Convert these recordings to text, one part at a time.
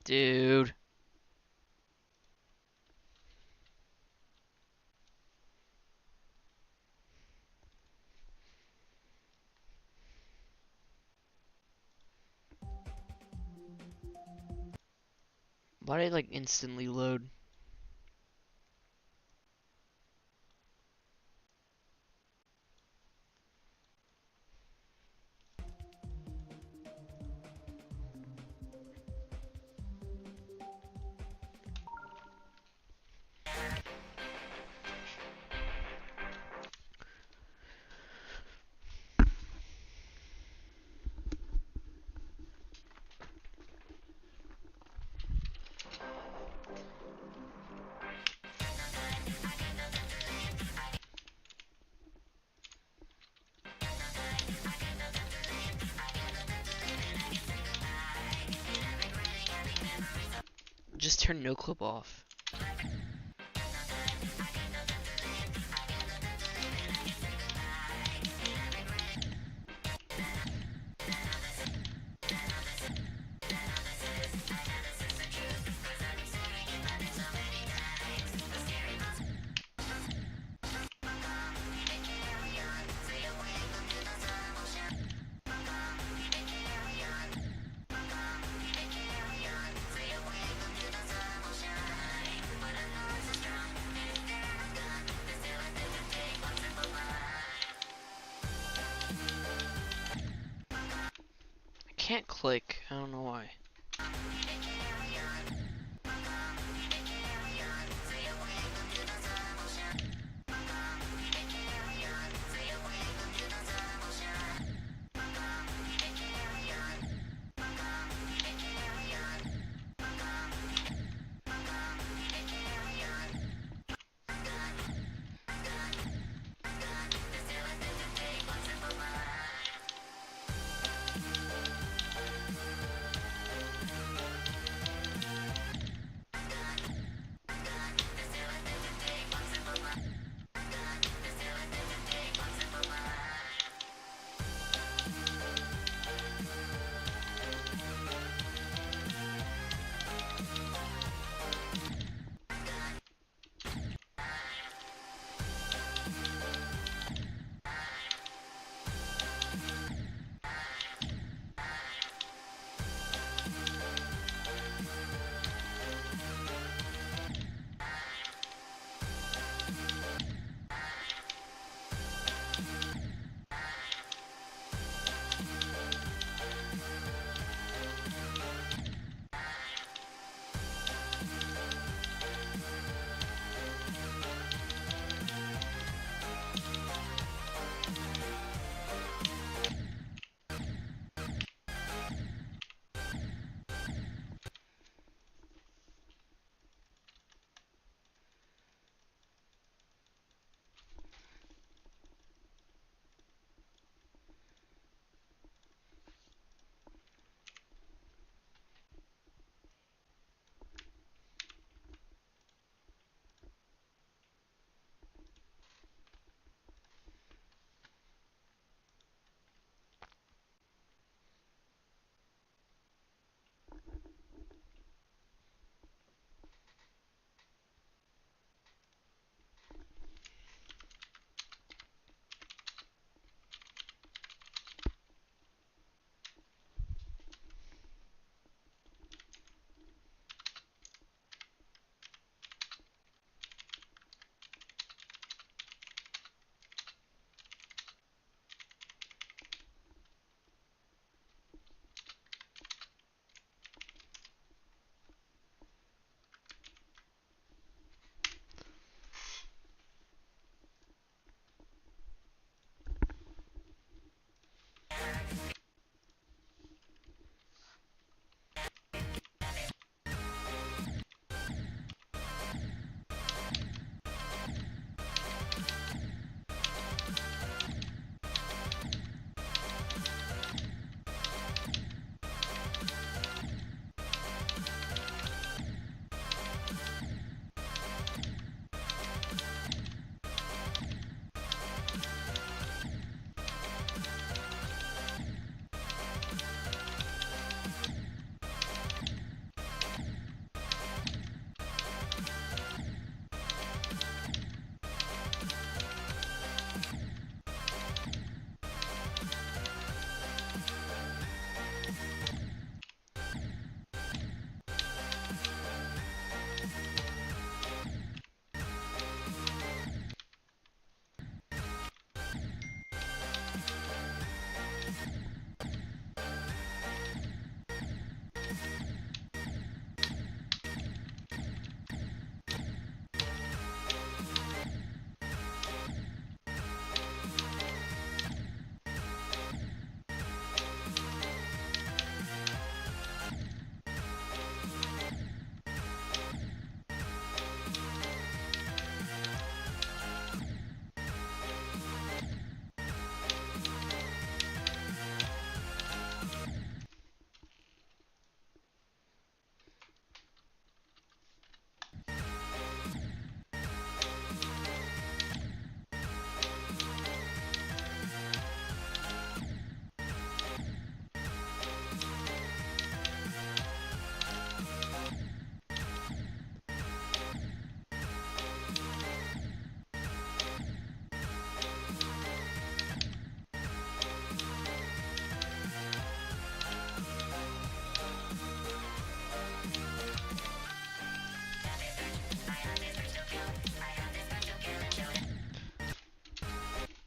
Dude. Why did it like instantly load? Just turn no clip off. I can't click. I don't know why.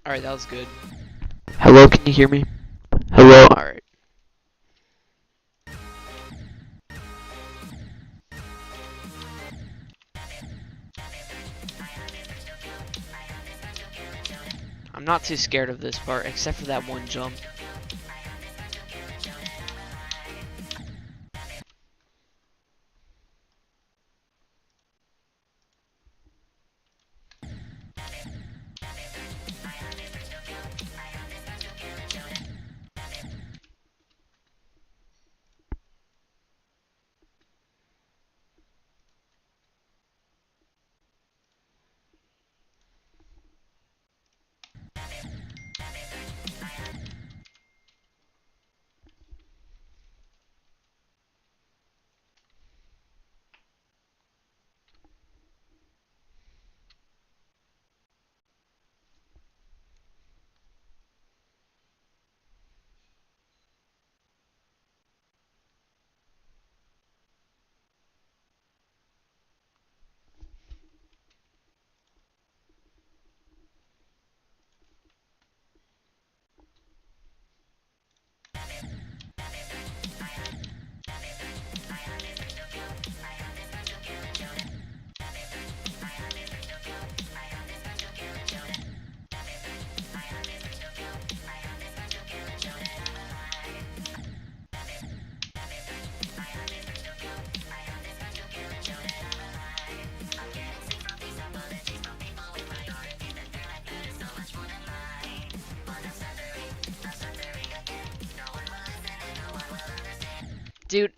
Alright, that was good. Hello, can you hear me? Hello? Alright. I'm not too scared of this part, except for that one jump. Dude,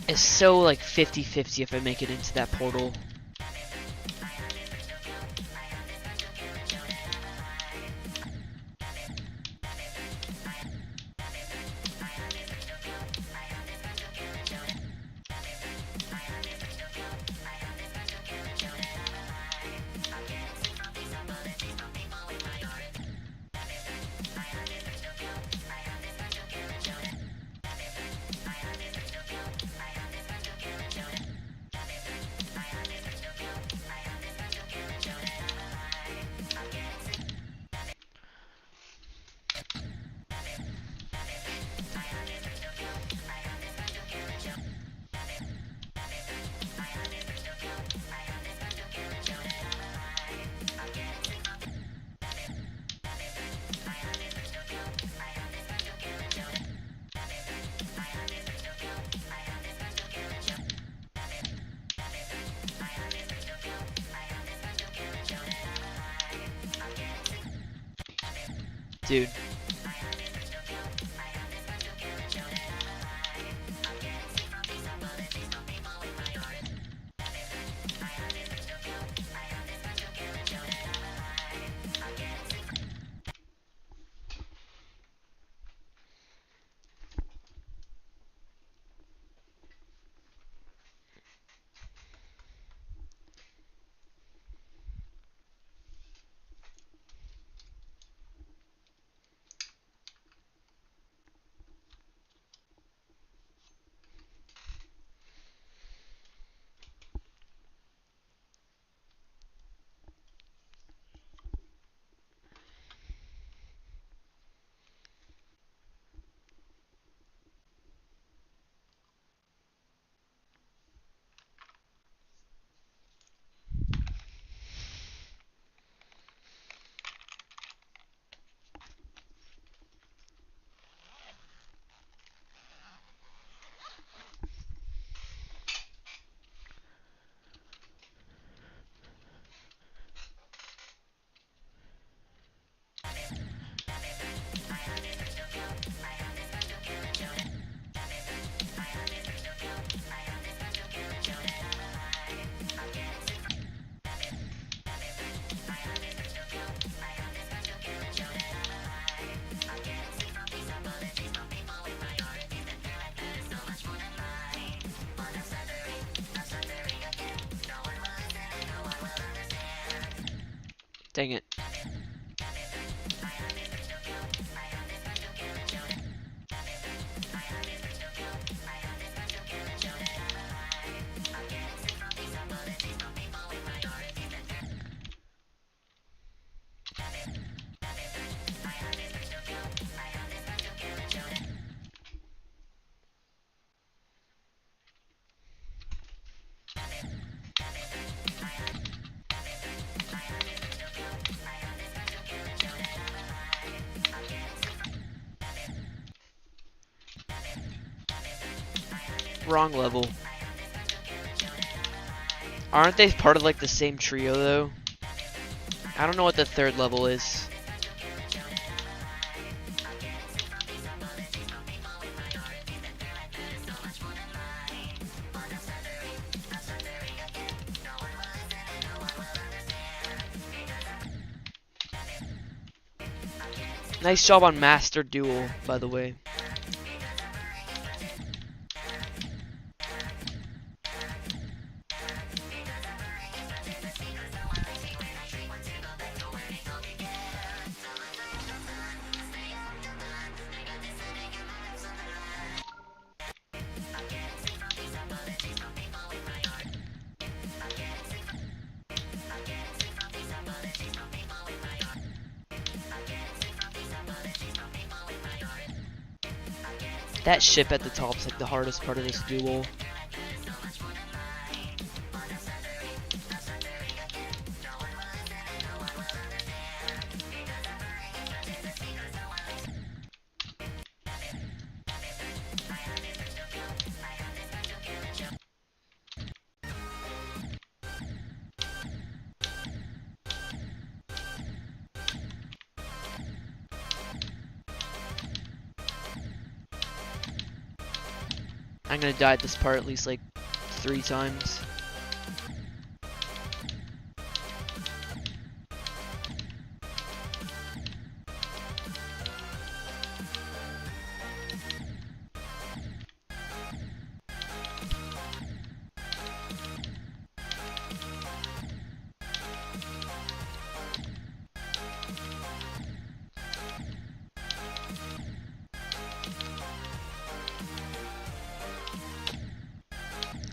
it's so like 50-50 if I make it into that portal. Dude. Dang it. Wrong level. Aren't they part of like the same trio though? I don't know what the third level is. Nice job on Master Duel, by the way. That ship at the top is like the hardest part of this duel. I'm gonna die at this part at least like 3 times.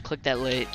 Click that late.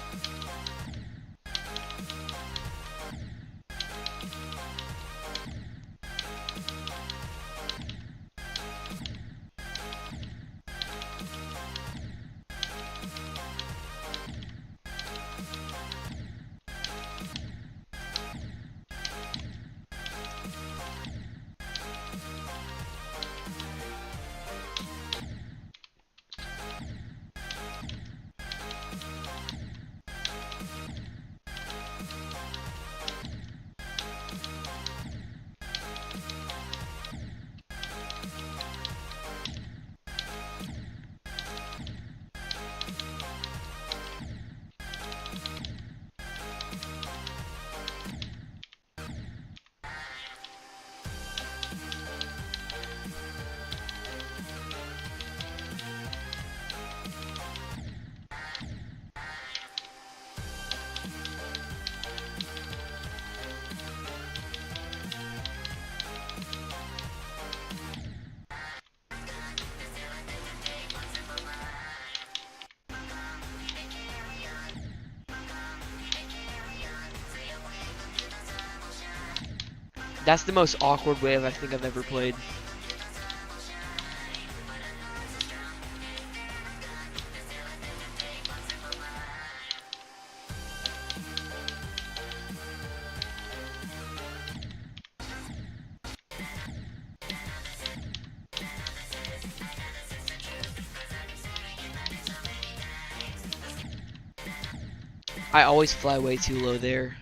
That's the most awkward wave I think I've ever played. I always fly way too low there.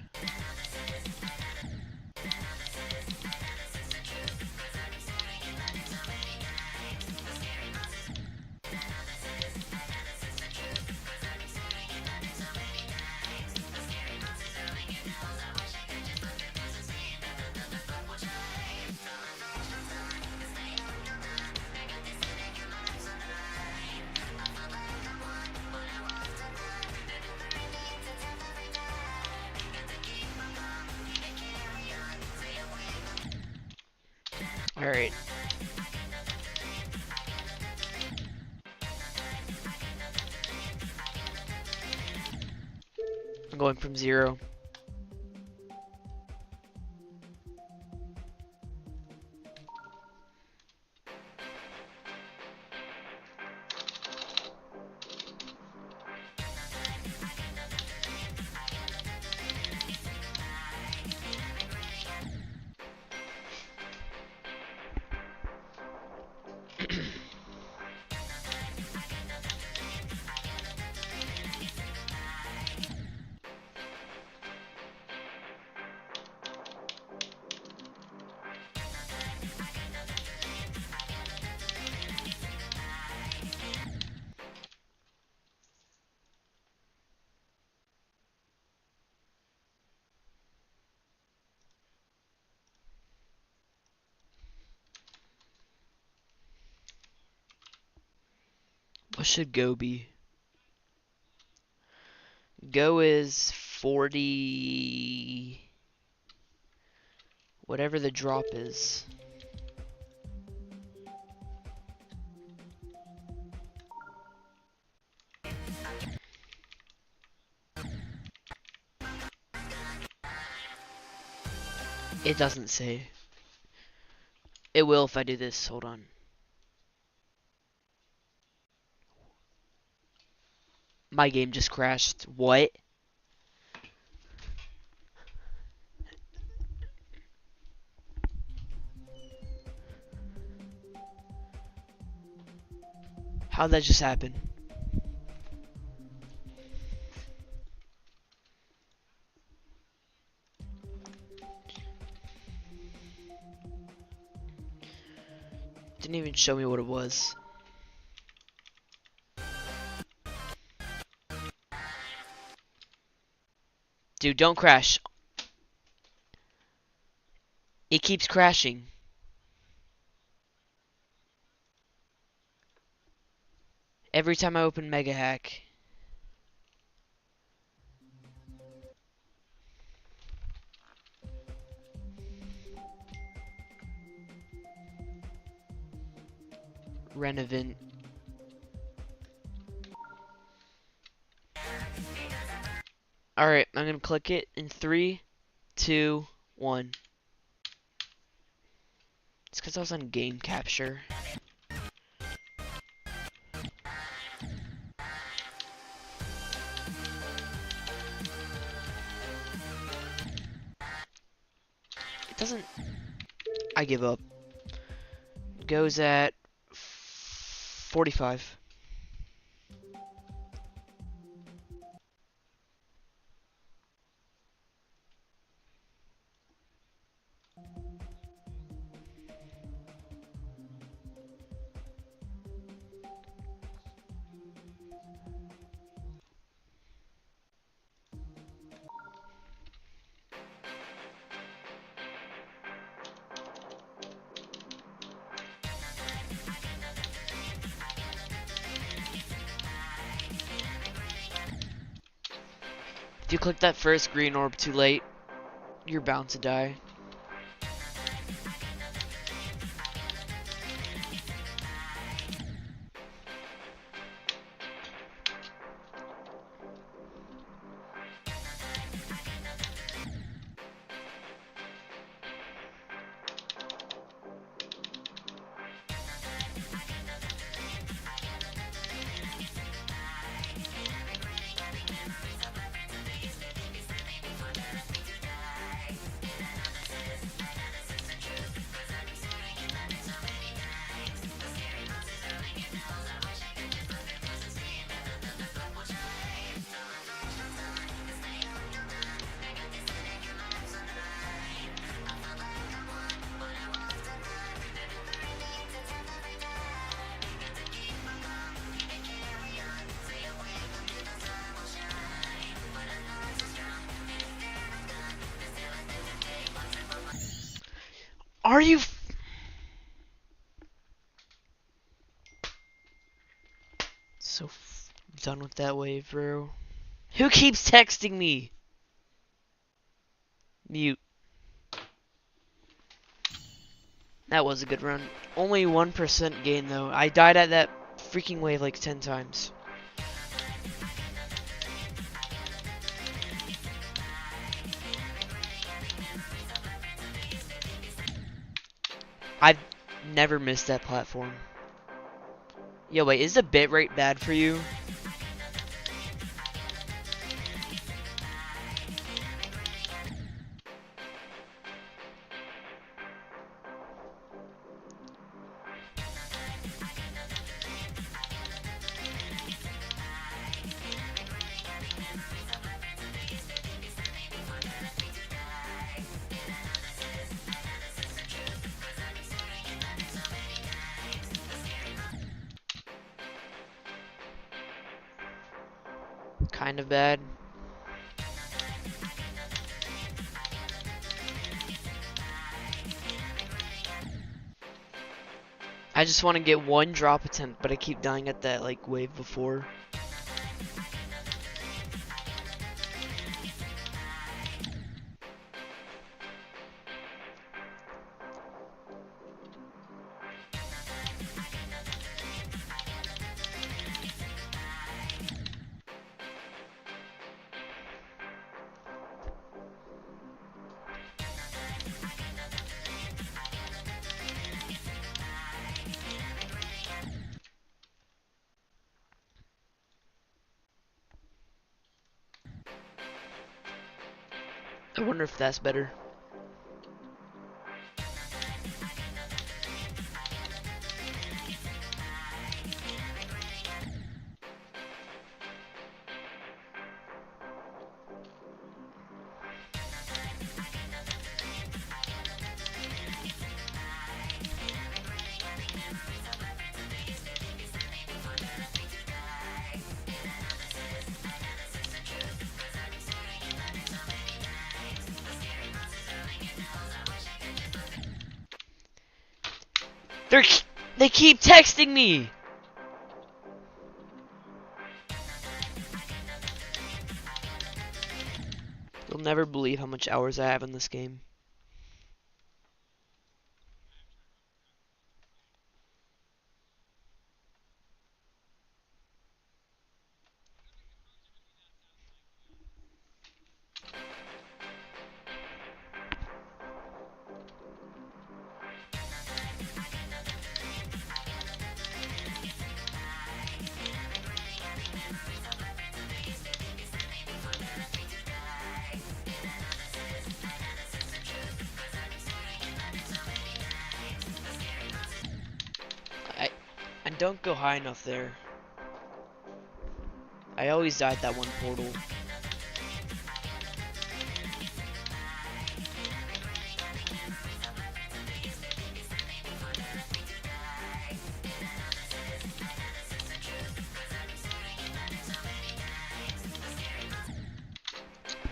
Alright. I'm going from 0. What should go be? Go is 40... whatever the drop is. It doesn't say. It will if I do this. Hold on. My game just crashed. What? How'd that just happen? Didn't even show me what it was. Dude, don't crash. It keeps crashing. Every time I open Mega Hack. Renovant. Alright, I'm gonna click it in 3, 2, 1. It's because I was on game capture. It doesn't... I give up. Goes at 45. If you click that first green orb too late, you're bound to die. Are you so done with that wave, bro? Who keeps texting me? Mute. That was a good run. Only 1% gain though. I died at that freaking wave like 10 times. I've never missed that platform. Yo, wait, is the bitrate bad for you? Kind of bad. I just want to get one drop attempt, but I keep dying at that like wave before. I wonder if that's better. They keep texting me. You'll never believe how much hours I have in this game. And don't go high enough there. I always died that one portal.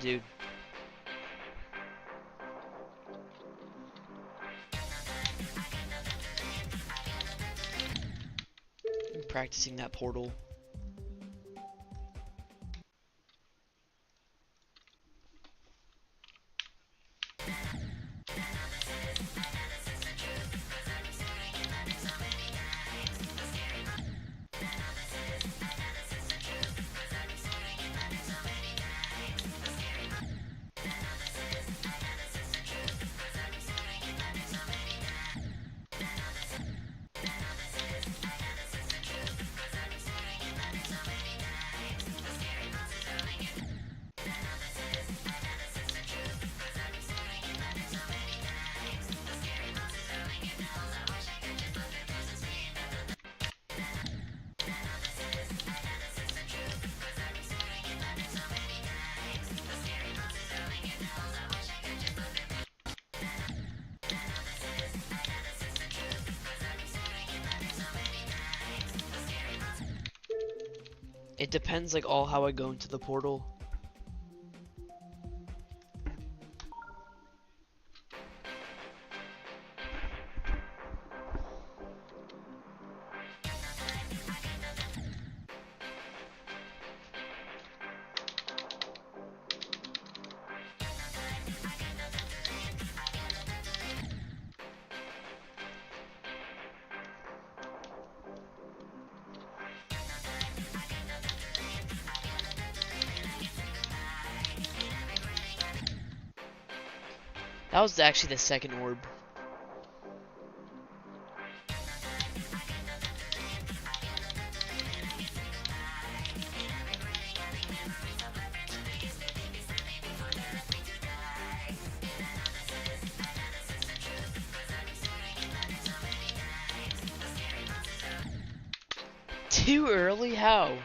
Dude. I'm practicing that portal. It depends like all how I go into the portal. That was actually the second orb. Too early? How?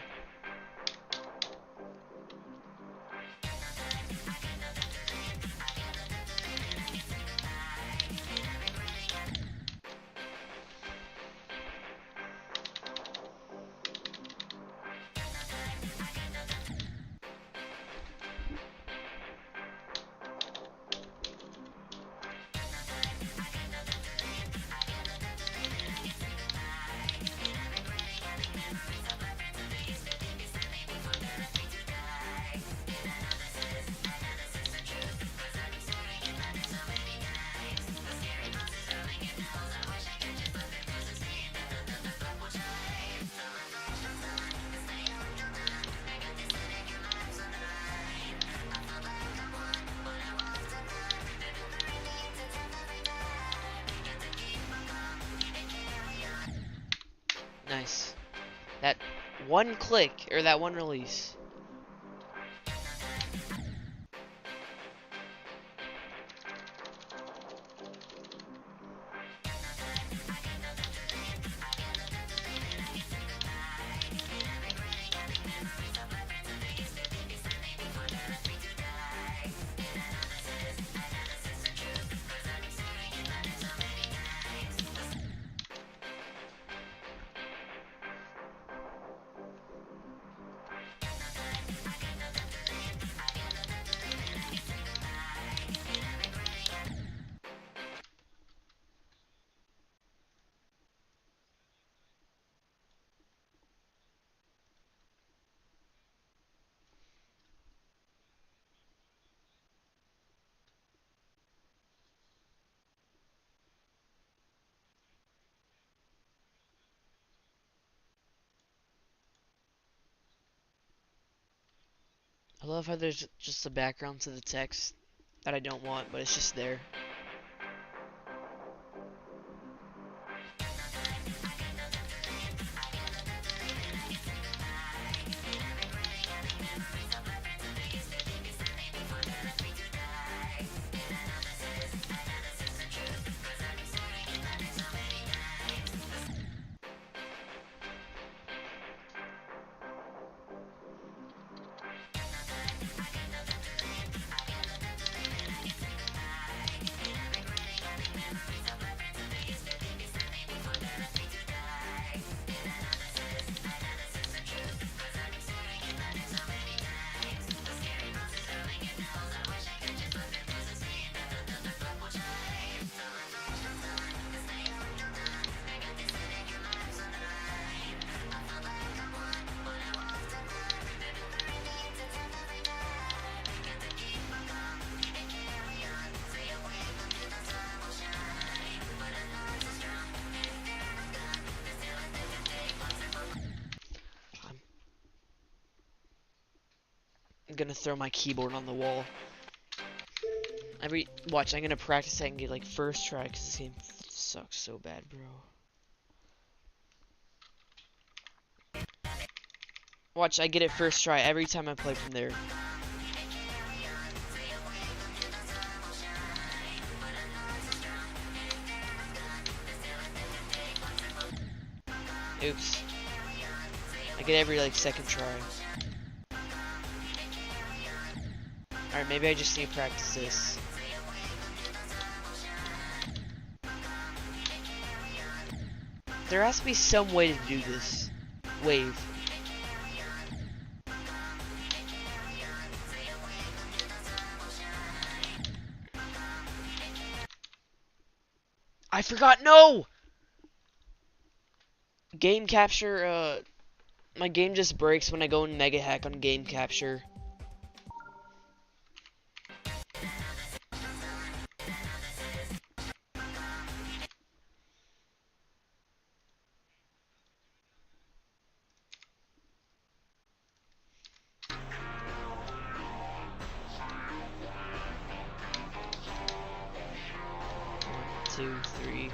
one click, or that one release. I love how there's just a background to the text that I don't want, but it's just there. I'm gonna throw my keyboard on the wall. Watch, I'm gonna practice that and get like first try, because this game sucks so bad, bro. Watch, I get it first try every time I play from there. Oops. I get every like second try. Alright, maybe I just need to practice this. There has to be some way to do this. Wave. I forgot, no! Game capture, my game just breaks when I go in Mega Hack on game capture. Two, three.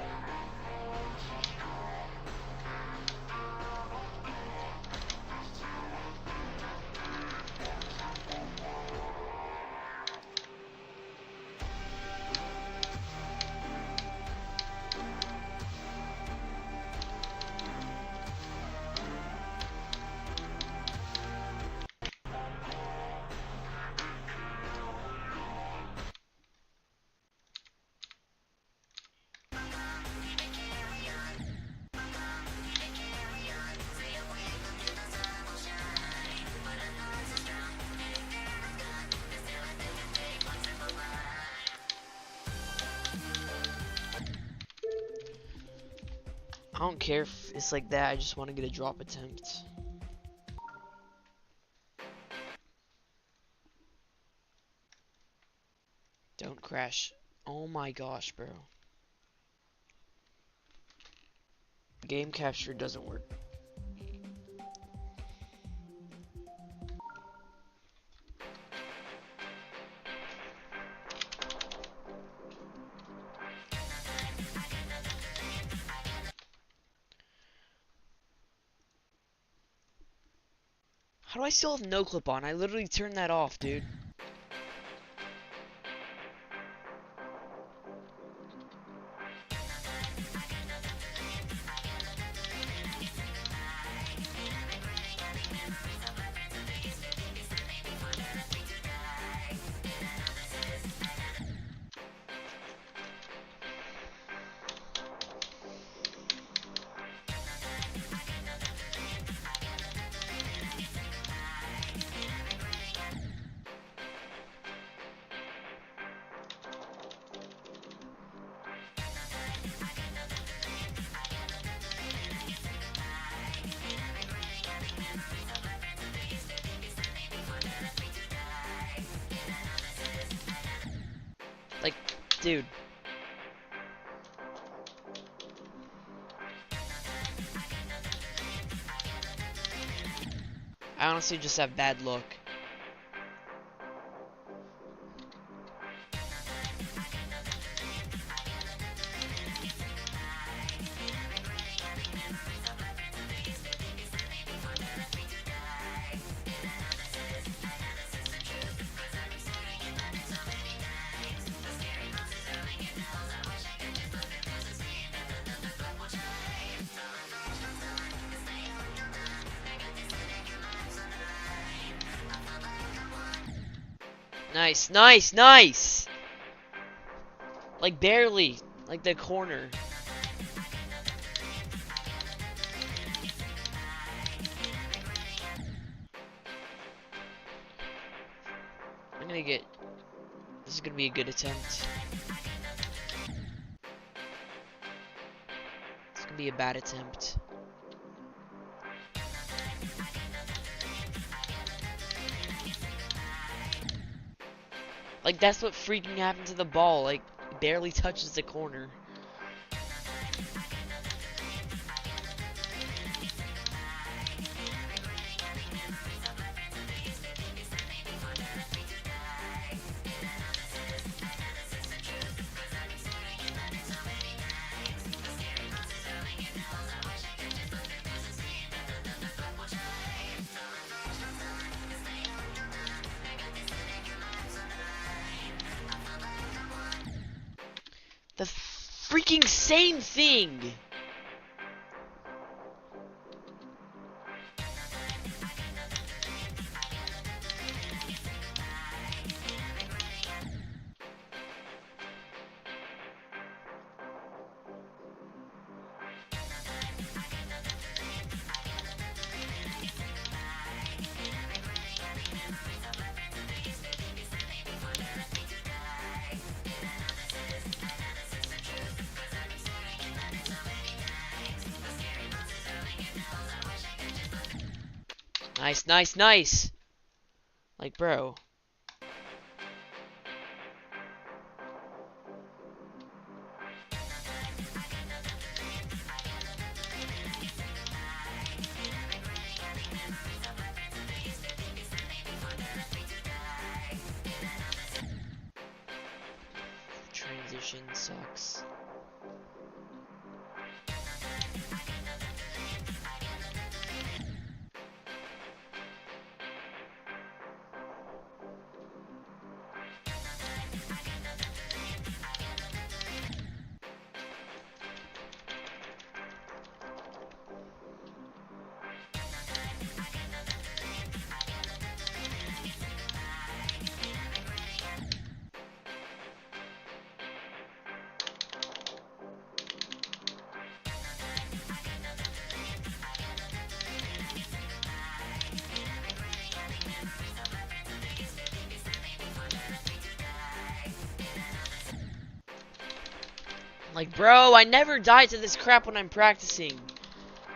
I don't care if it's like that, I just want to get a drop attempt. Don't crash. Oh my gosh, bro. Game capture doesn't work. How do I still have no clip on? I literally turned that off, dude. Like, dude. I honestly just have bad luck. Nice, nice, nice! Like, barely. Like, the corner. I'm gonna get... This is gonna be a good attempt. It's gonna be a bad attempt. Like, that's what freaking happened to the ball. Like, it barely touches the corner. The freaking same thing! Nice, nice, nice! Like, bro. Transition sucks. Like, bro, I never die to this crap when I'm practicing.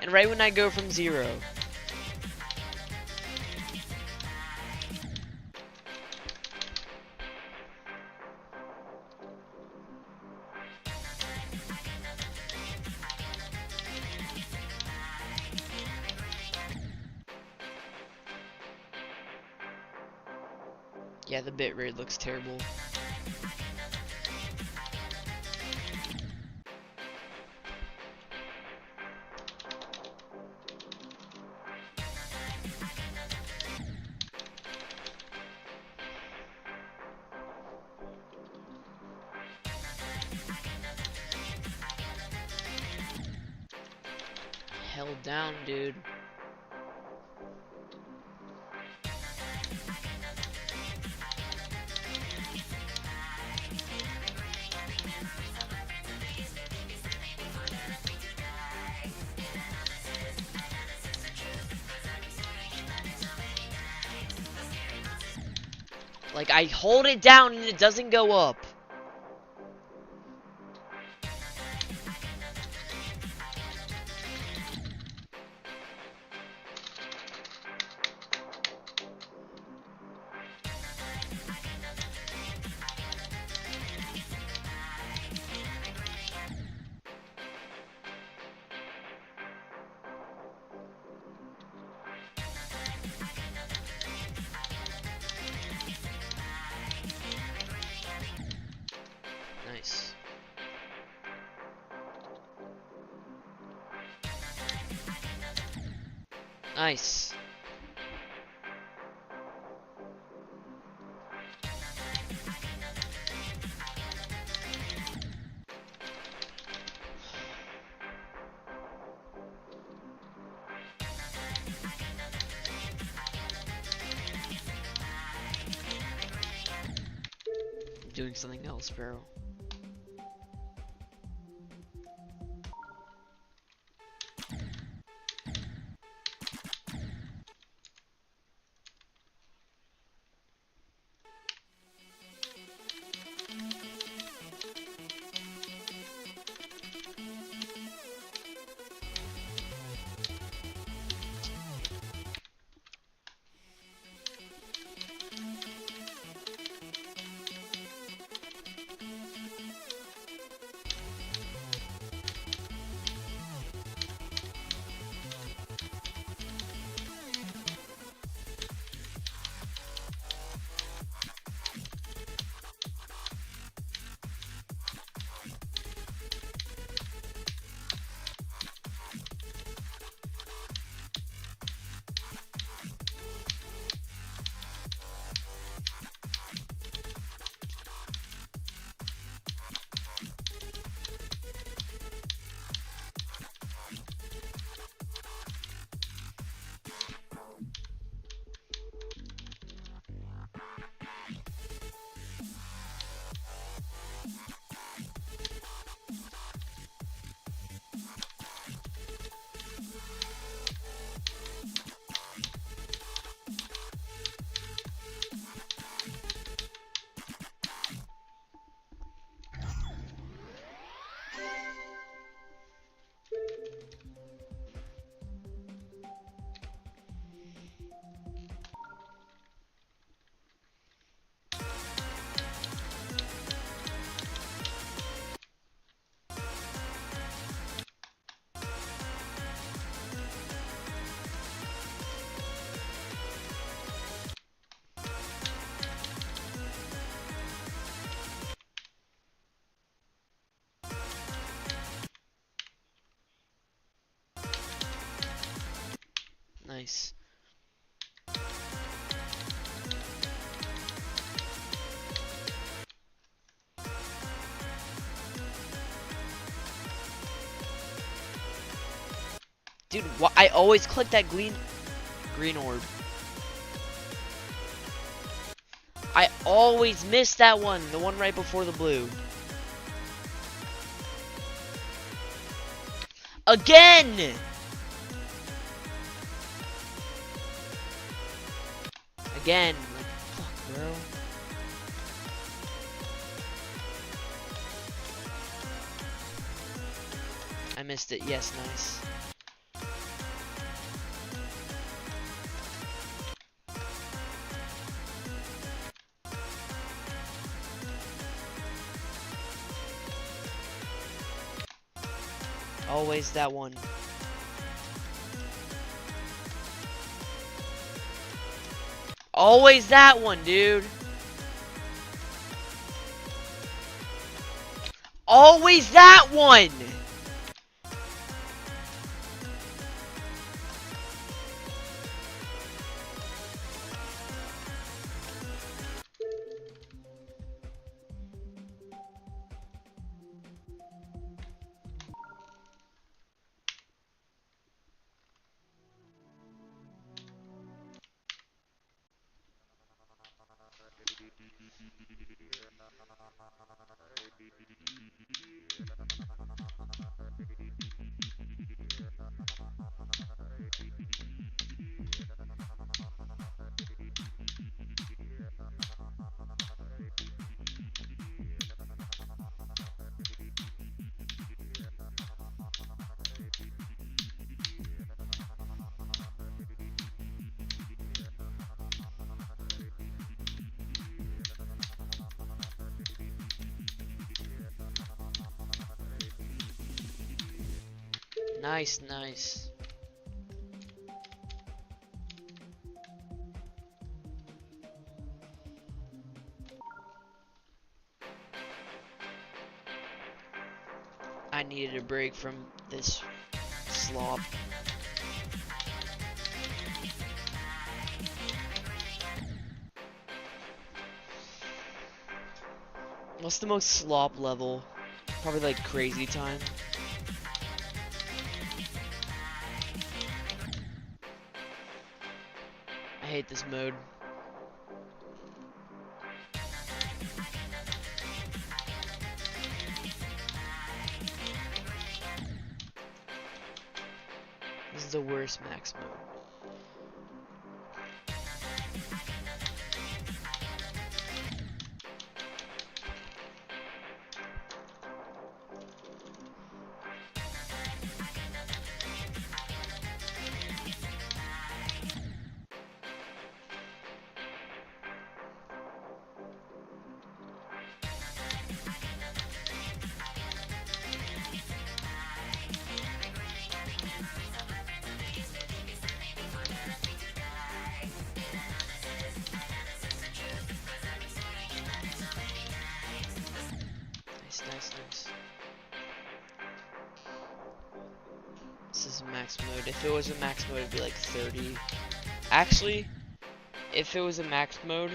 And right when I go from 0. Yeah, the bitrate looks terrible. held down, dude. Like, I hold it down and it doesn't go up. Nice. Nice. I'm doing something else, bro. Nice. Dude, I always click that green orb. I always miss that one, the one right before the blue. Again! Again, like, fuck, bro. I missed it, yes, nice. Always that one. Always that one, dude. Always that one! Nice, nice. I needed a break from this slop. What's the most slop level? Probably like crazy time. I hate this mode. This is the worst max mode. Nice. This is max mode. If it was a max mode, it'd be like 30. Actually, if it was a max mode,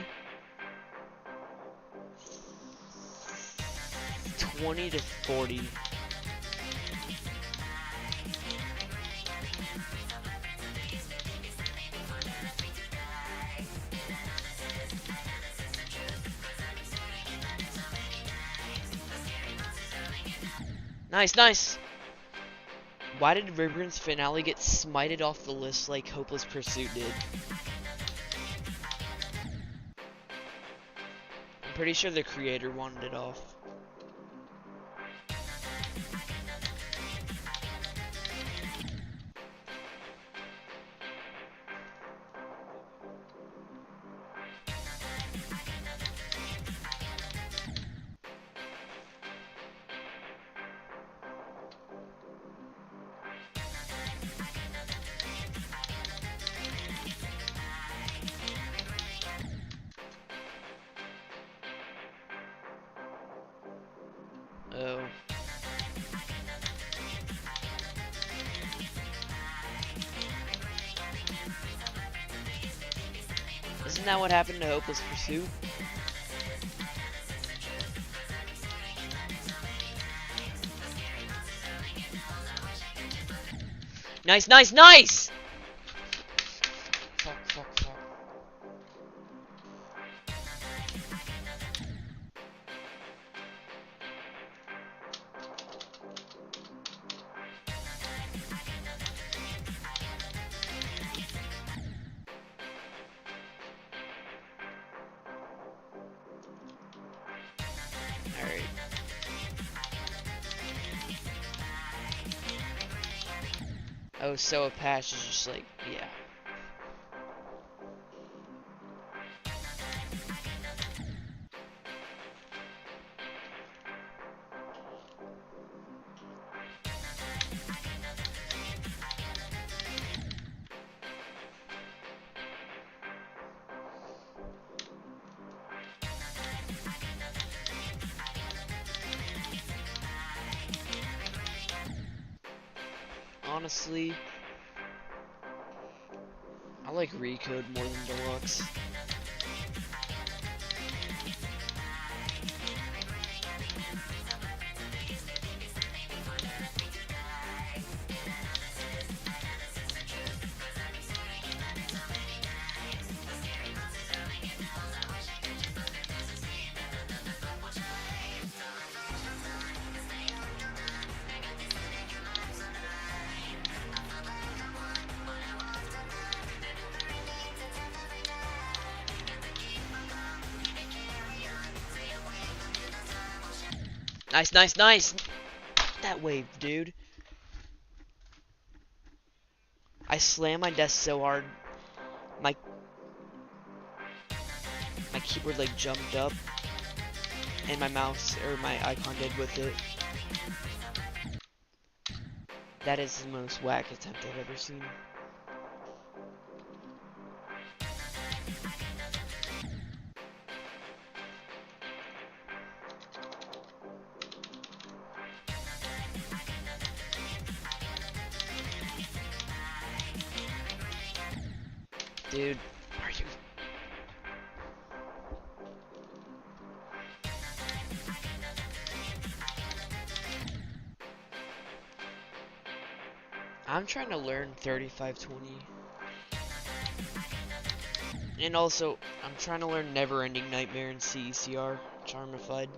20 to 40. Nice. Why did Ribbon's finale get smited off the list like Hopeless Pursuit did? I'm pretty sure the creator wanted it off. Oh. Isn't that what happened to Hopeless Pursuit? Nice! Fuck. Alright. Oh, so a patch is just like, yeah. Honestly, I like Recode more than Deluxe. Nice, nice, nice. That wave, dude. I slammed my desk so hard, my keyboard like jumped up, and my mouse or my icon did with it. That is the most whack attempt I've ever seen. Dude, are you... I'm trying to learn 3520. And also, I'm trying to learn Never Ending Nightmare and CECR, Charmified.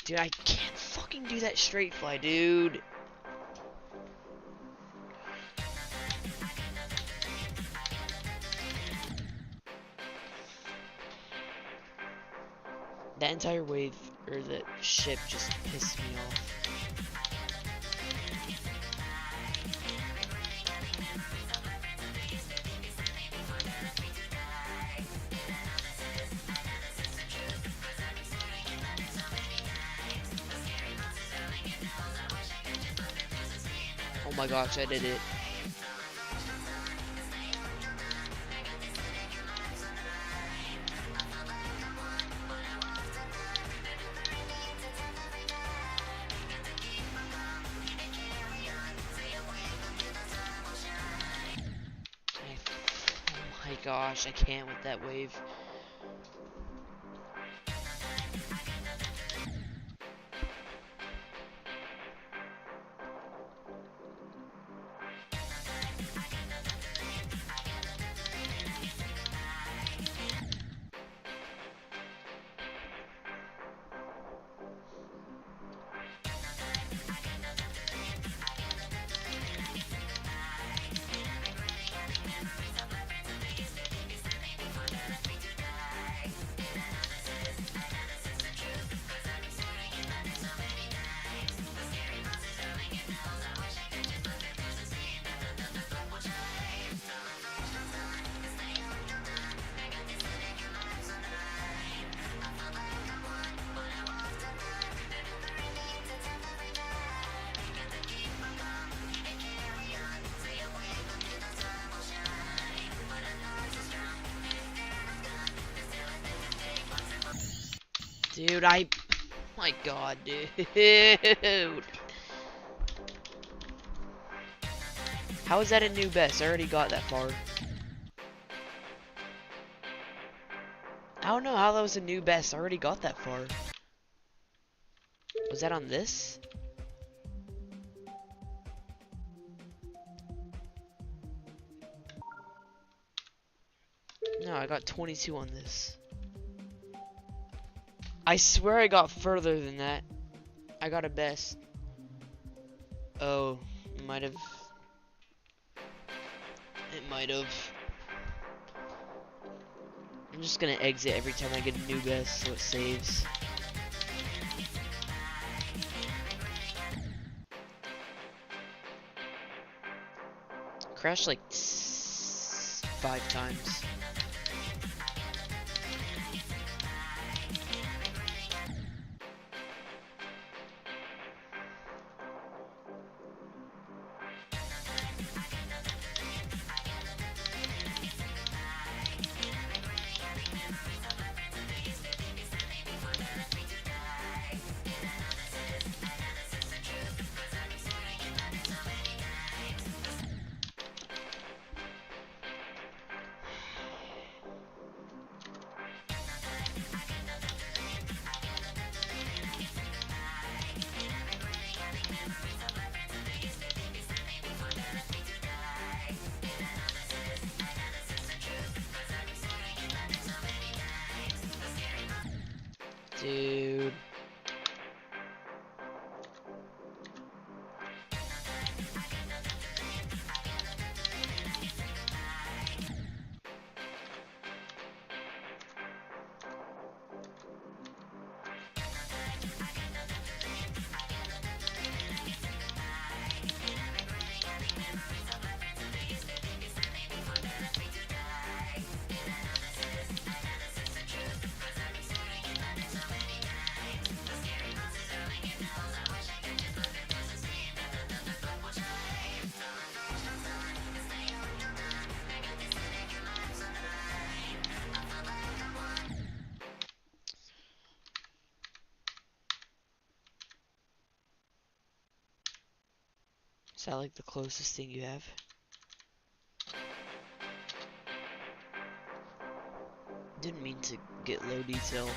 Dude, I can't fucking do that straight fly, dude. That entire wave, or the ship, just pissed me off. Oh my gosh, I did it. Oh my gosh, I can't with that wave. Dude, my god, dude. How is that a new best? I already got that far. I don't know how that was a new best. I already got that far. Was that on this? No, I got 22 on this. I swear I got further than that. I got a best. Oh, might have. It might have. I'm just gonna exit every time I get a new best so it saves. Crashed like 5 times. Dude. Is that like the closest thing you have? Didn't mean to get low detail.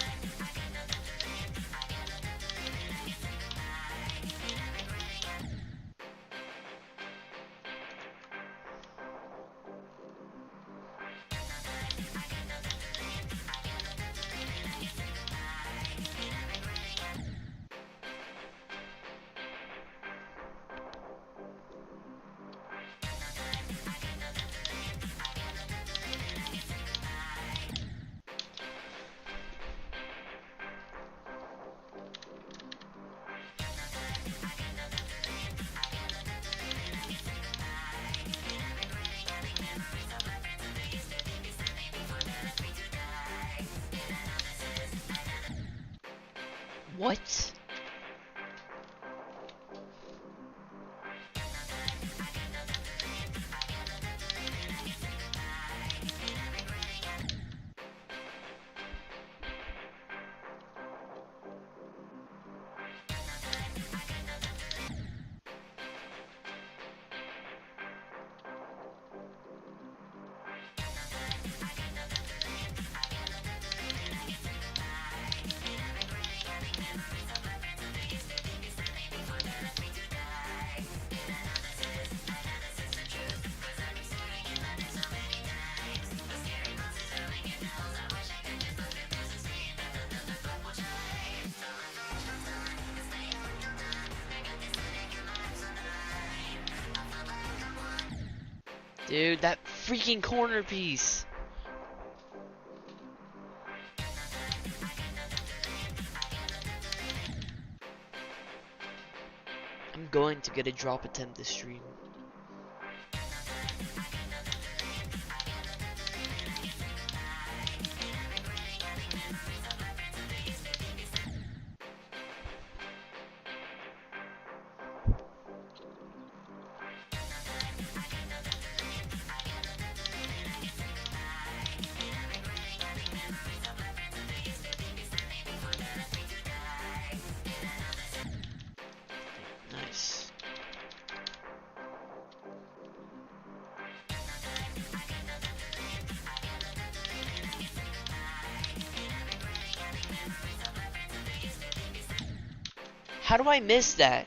What? Dude, that freaking corner piece. I'm going to get a drop attempt this stream. Nice. How do I miss that?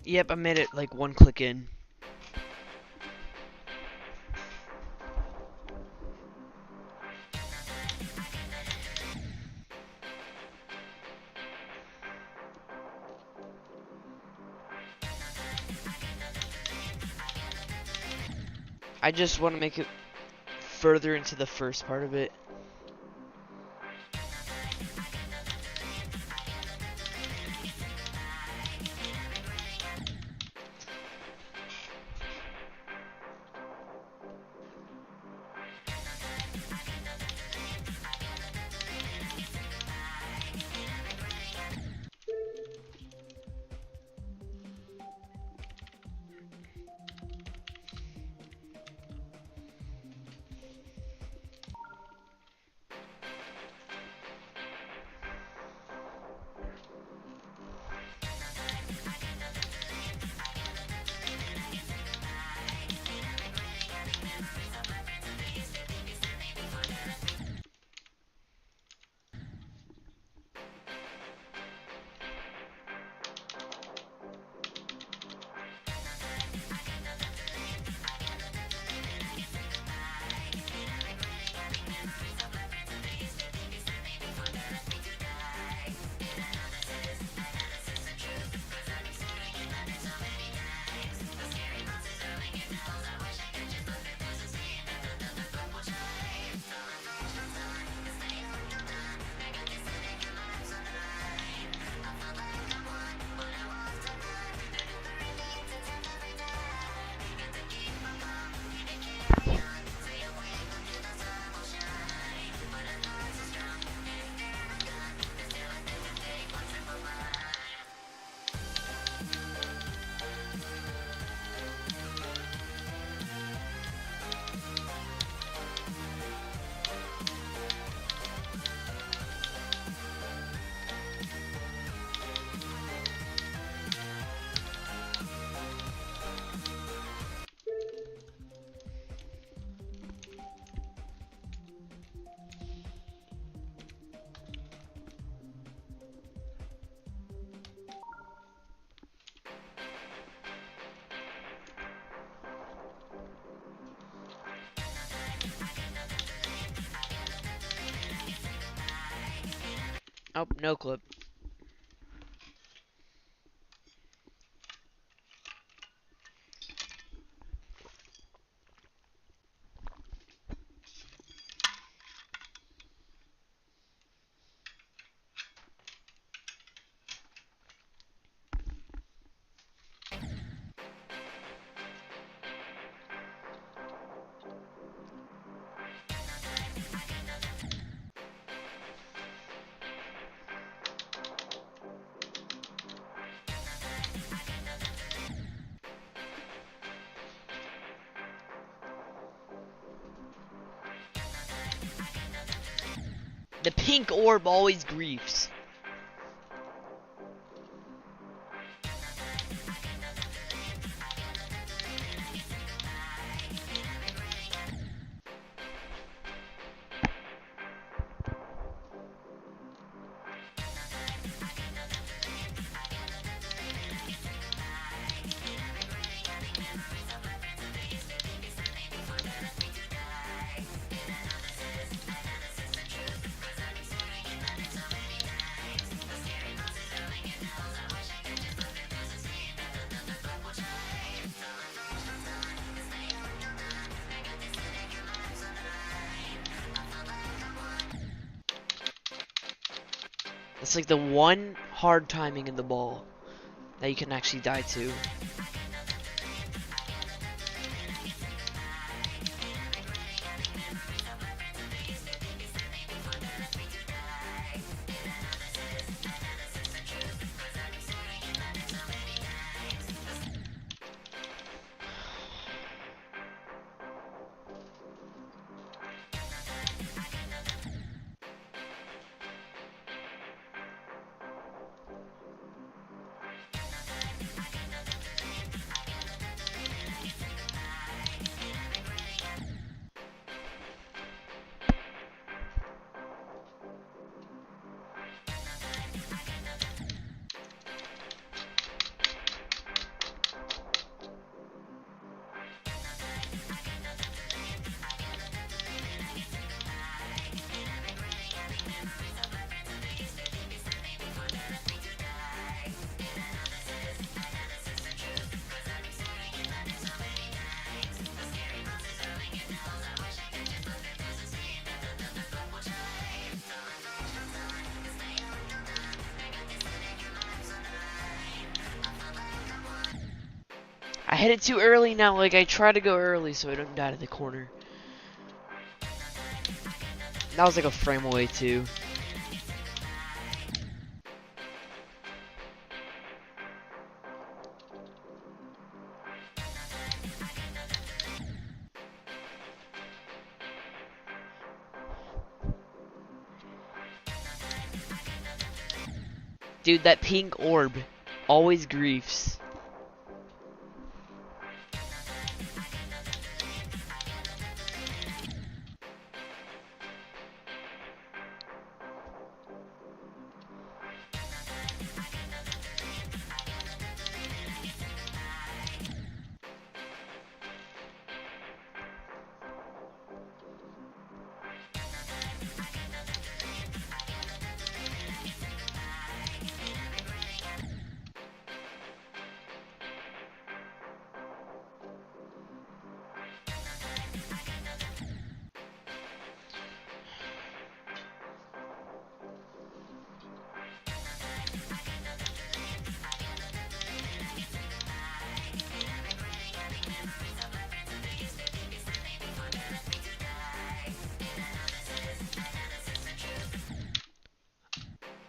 Yep, I made it like one click in. I just want to make it further into the first part of it. Oh, no clip. The pink orb always griefs. It's like the one hard timing in the ball that you can actually die to. hit it too early now. Like, I try to go early so I don't die to the corner. That was like a frame away, too. Dude, that pink orb always griefs.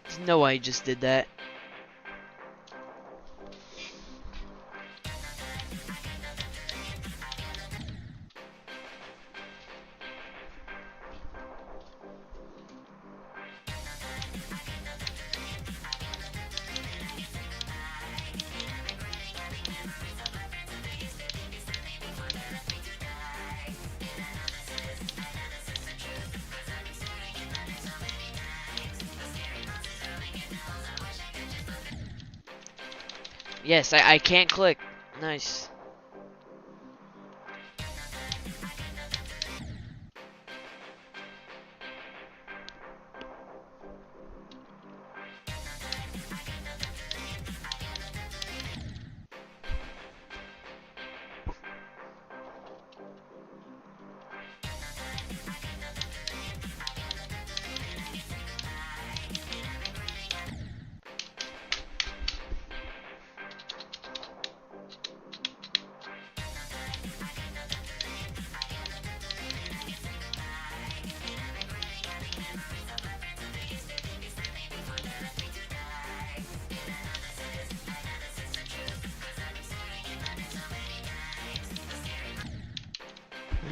There's no way I just did that. Yes, I can't click. Nice.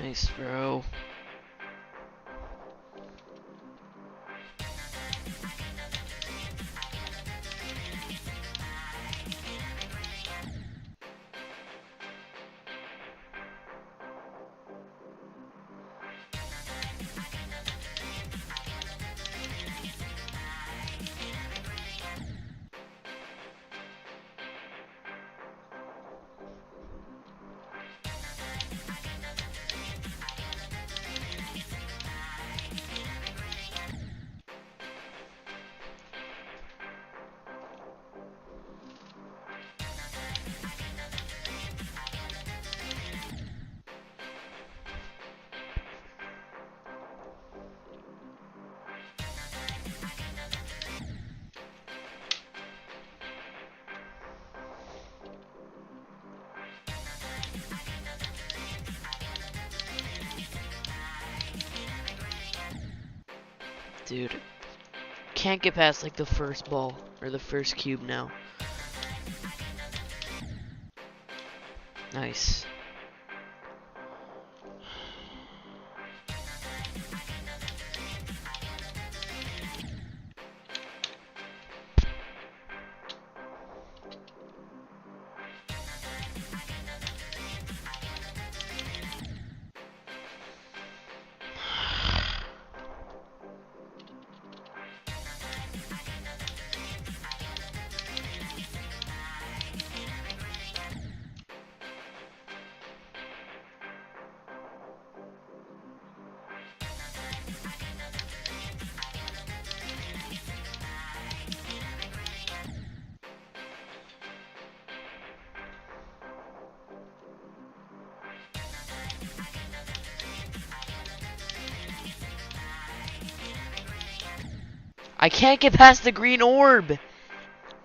Nice, bro. Dude, can't get past like the first ball or the first cube now. Nice. I can't get past the green orb.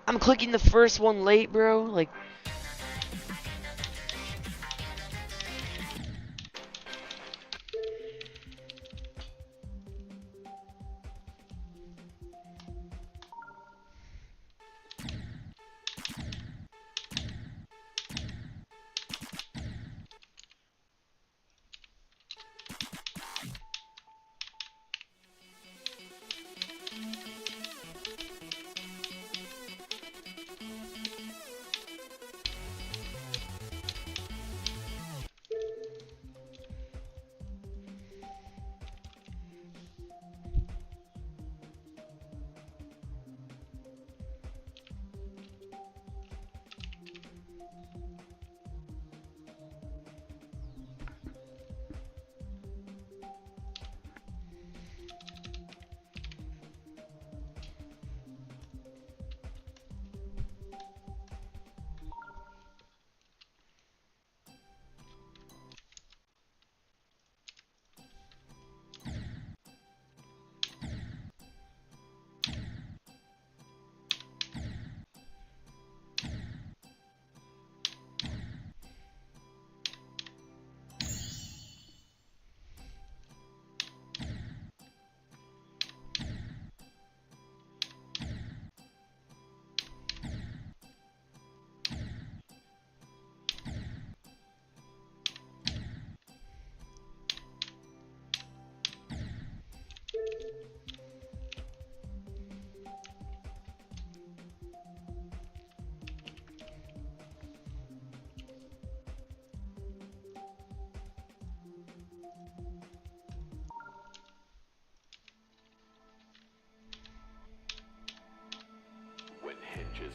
I'm clicking the first one late, bro. Like,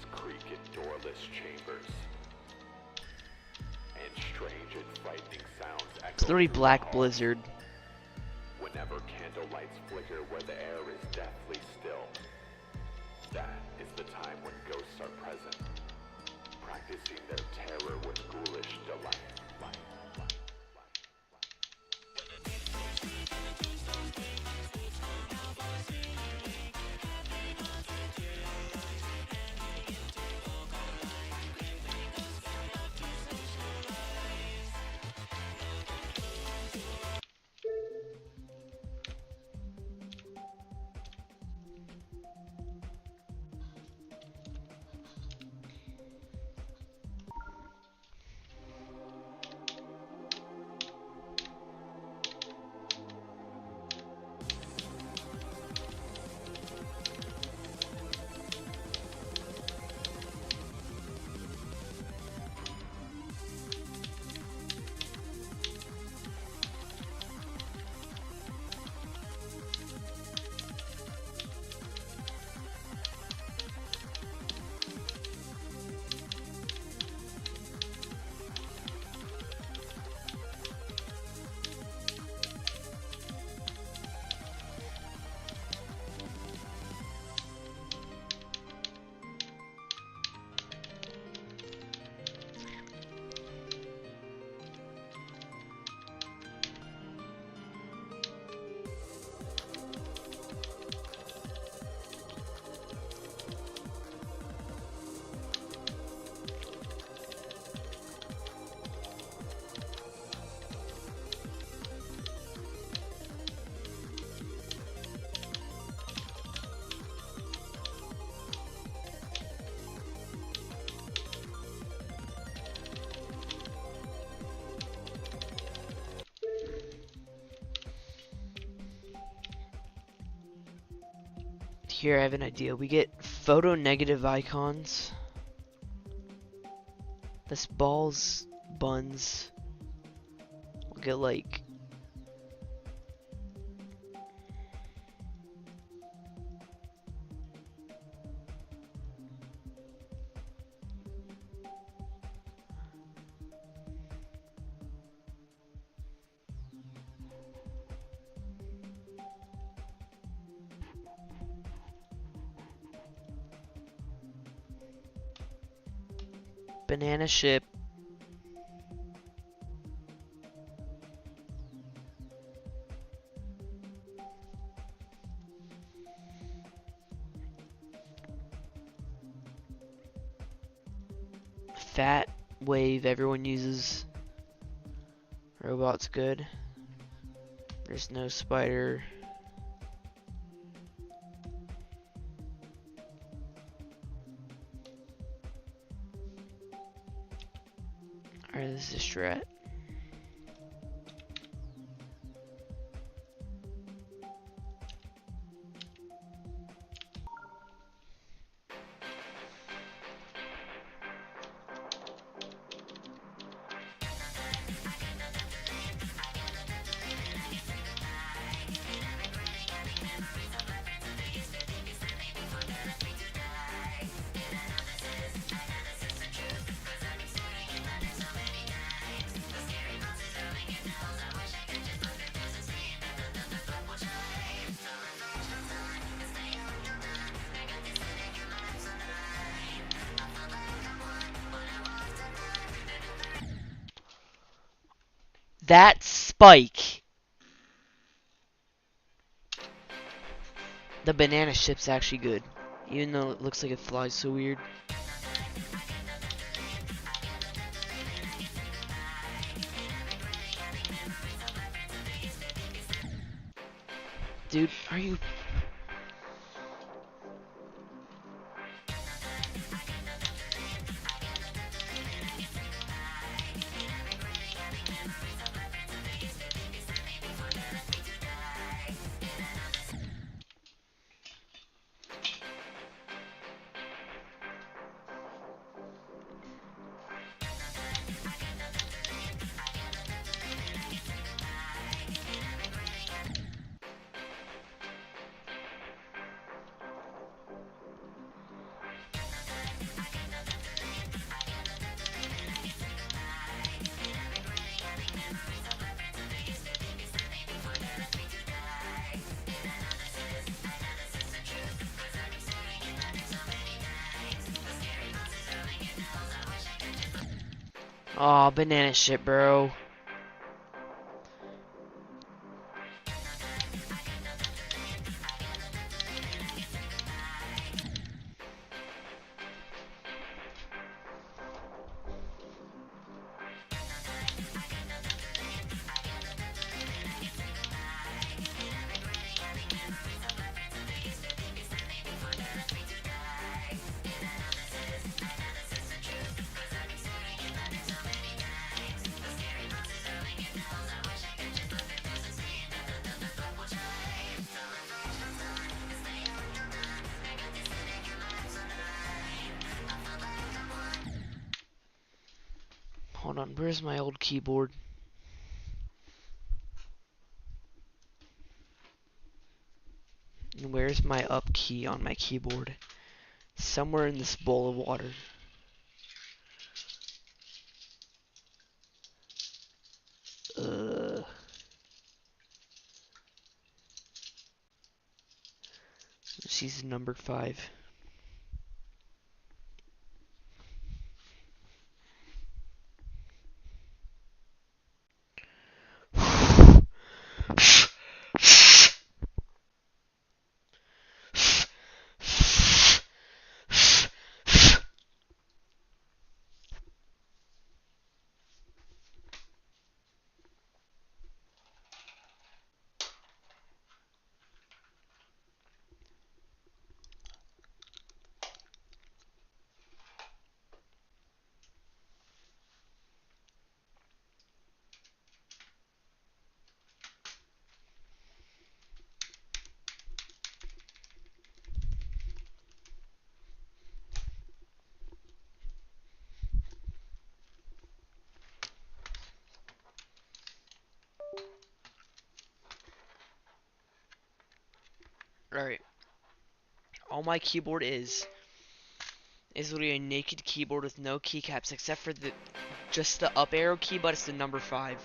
hinges creak in doorless chambers, and strange and frightening sounds echo It's literally through the Black halls. Blizzard. Whenever candle lights flicker where the air is deathly still, that is the time when ghosts are present, practicing their terror with ghoulish delight. Here, I have an idea. We get photo negative icons. This balls, buns. We'll get like banana ship. Fat wave everyone uses. Robot's good. There's no spider. Alright, this is strat. That spike. The banana ship's actually good, even though it looks like it flies so weird. Dude, are you... Aw, banana shit, bro. Hold on, where's my old keyboard? And where's my up key on my keyboard? Somewhere in this bowl of water. Season number 5. Alright. All my keyboard is literally a naked keyboard with no keycaps except for just the up arrow key, but it's the number 5.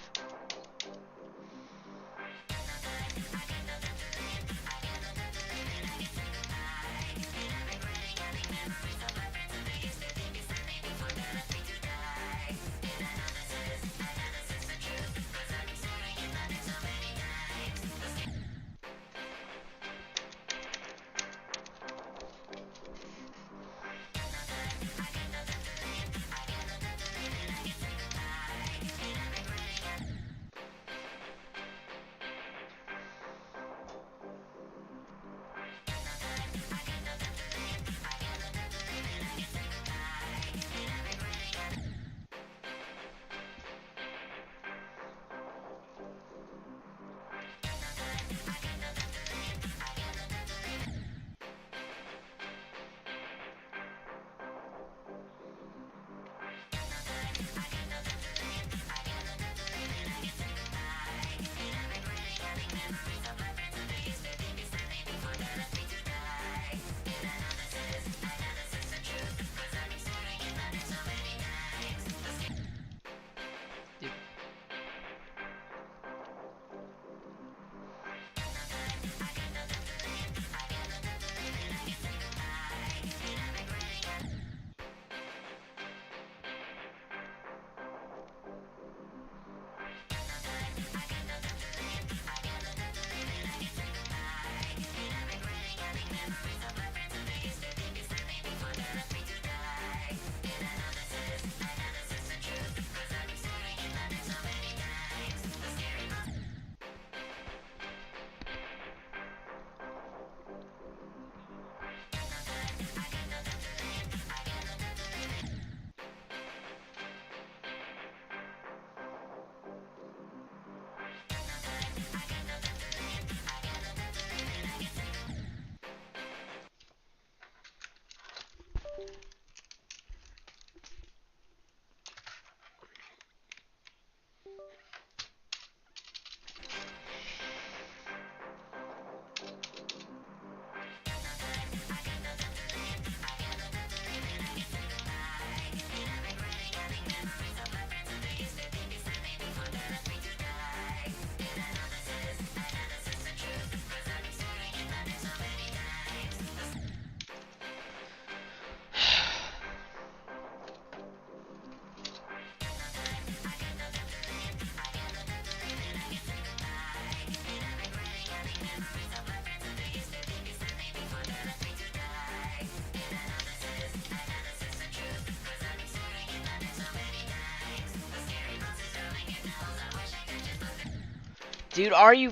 Dude, are you...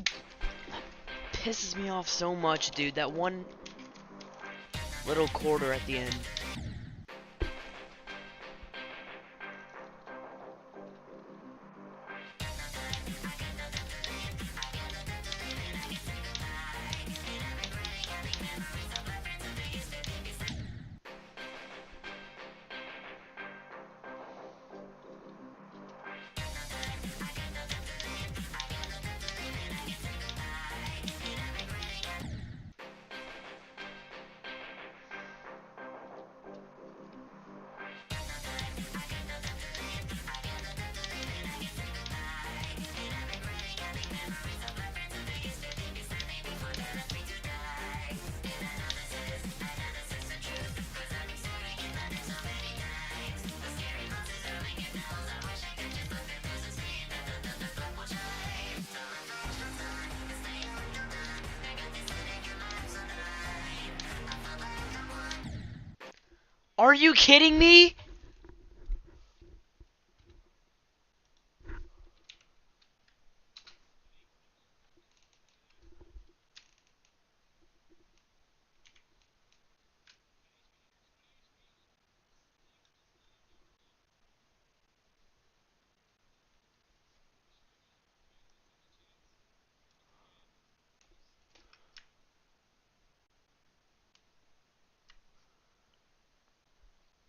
Pisses me off so much, dude. That one little quarter at the end. Are you kidding me?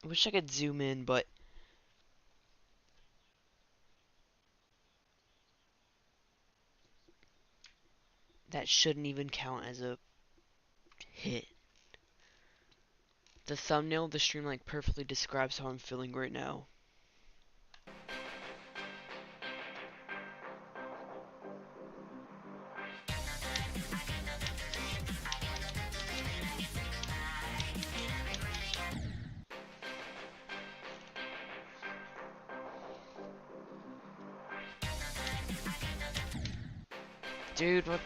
I wish I could zoom in, but... That shouldn't even count as a hit. The thumbnail of the stream like perfectly describes how I'm feeling right now. Dude, what?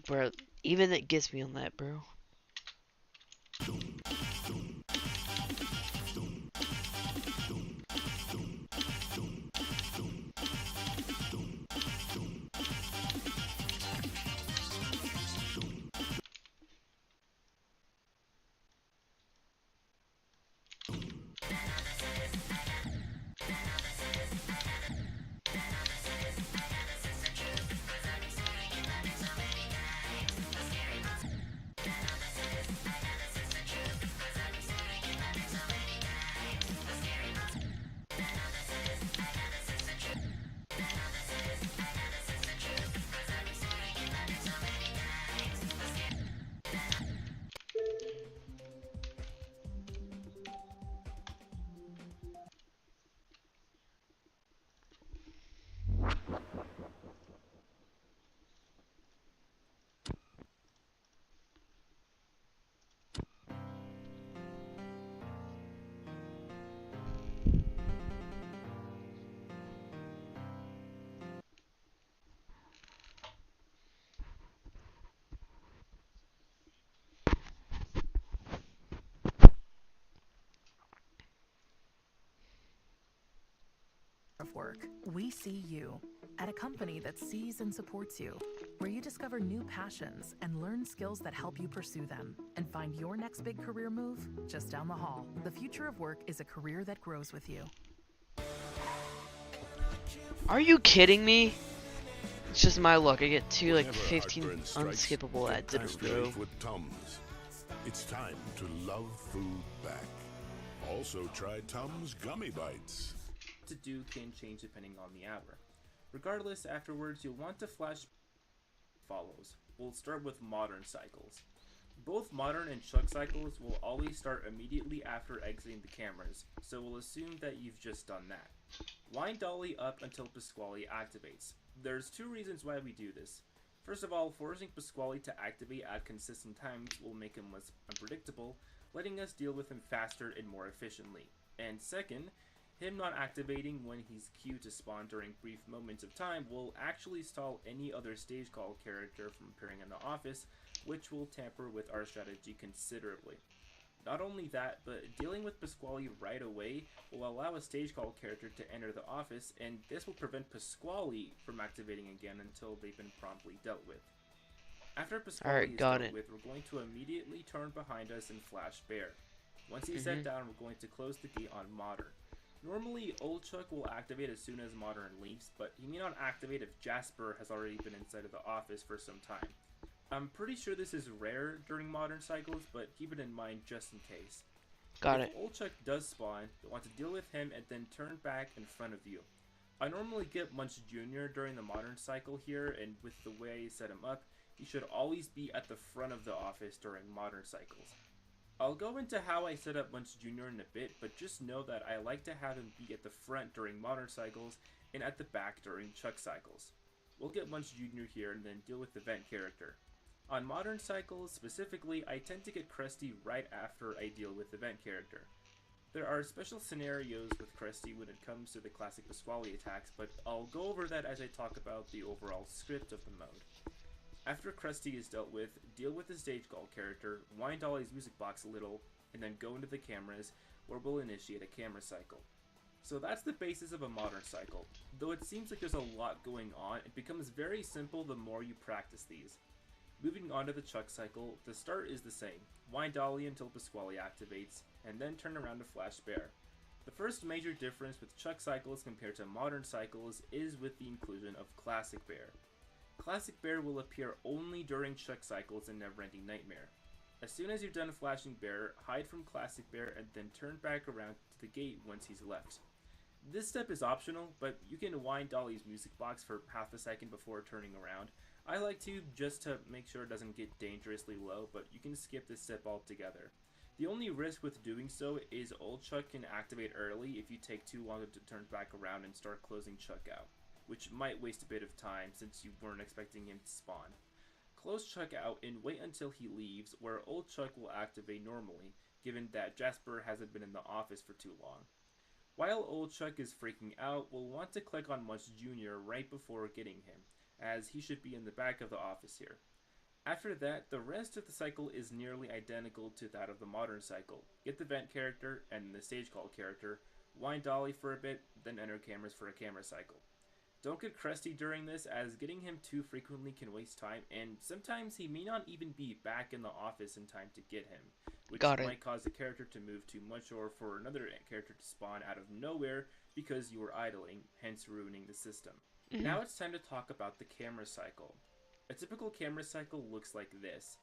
Bro, even it gets me on that, bro. Of work. We see you at a company that sees and supports you, where you discover new passions and learn skills that help you pursue them and find your next big career move just down the hall. The future of work is a career that grows with you. Are you kidding me? It's just my luck. I get two like Whenever 15 heartburn strikes, unskippable get ads in past a row. relief with Tums. It's time to love food back. Also try Tums Gummy Bites. To do can change depending on the hour. Regardless, afterwards you'll want to flash follows. We'll start with modern cycles. Both modern and Chuck cycles will always start immediately after exiting the cameras, so we'll assume that you've just done that. Wind Dolly up until Pasquale activates. There's two reasons why we do this. First of all, forcing Pasquale to activate at consistent times will make him less unpredictable, letting us deal with him faster and more efficiently. And second, him not activating when he's queued to spawn during brief moments of time will actually stall any other stage call character from appearing in the office, which will tamper with our strategy considerably. Not only that, but dealing with Pasquale right away will allow a stage call character to enter the office, and this will prevent Pasquale from activating again until they've been promptly dealt with. After Pasquale Alright, is got dealt it. with, we're going to immediately turn behind us and flash Bear. Once he's set down, we're going to close the gate on Modern. Normally, Old Chuck will activate as soon as Modern leaves, but he may not activate if Jasper has already been inside of the office for some time. I'm pretty sure this is rare during Modern cycles, but keep it in mind just in case. Got If it. Old Chuck does spawn, you'll want to deal with him and then turn back in front of you. I normally get Munch Jr. during the Modern cycle here, and with the way I set him up, he should always be at the front of the office during Modern cycles. I'll go into how I set up Munch Jr. in a bit, but just know that I like to have him be at the front during Modern cycles and at the back during Chuck cycles. We'll get Munch Jr. here and then deal with the Vent character. On Modern cycles specifically, I tend to get Krusty right after I deal with the Vent character. There are special scenarios with Krusty when it comes to the classic Pasquale attacks, but I'll go over that as I talk about the overall script of the mode. After Krusty is dealt with, deal with the stage call character, wind Dolly's music box a little, and then go into the cameras, where we'll initiate a camera cycle. So that's the basis of a Modern cycle. Though it seems like there's a lot going on, it becomes very simple the more you practice these. Moving on to the Chuck cycle, the start is the same. Wind Dolly until Pasquale activates, and then turn around to Flash Bear. The first major difference with Chuck cycles compared to Modern cycles is with the inclusion of Classic Bear. Classic Bear will appear only during Chuck cycles in Neverending Nightmare. As soon as you're done flashing Bear, hide from Classic Bear and then turn back around to the gate once he's left. This step is optional, but you can wind Dolly's music box for half a second before turning around. I like to, just to make sure it doesn't get dangerously low, but you can skip this step altogether. The only risk with doing so is Old Chuck can activate early if you take too long to turn back around and start closing Chuck out, which might waste a bit of time since you weren't expecting him to spawn. Close Chuck out and wait until he leaves, where Old Chuck will activate normally, given that Jasper hasn't been in the office for too long. While Old Chuck is freaking out, we'll want to click on Munch Jr. right before getting him, as he should be in the back of the office here. After that, the rest of the cycle is nearly identical to that of the modern cycle. Get the vent character and the stage call character, wind dolly for a bit, then enter cameras for a camera cycle. Don't get crusty during this, as getting him too frequently can waste time, and sometimes he may not even be back in the office in time to get him, which Got it. might cause the character to move too much or for another character to spawn out of nowhere because you were idling, hence ruining the system. Now it's time to talk about the camera cycle. A typical camera cycle looks like this.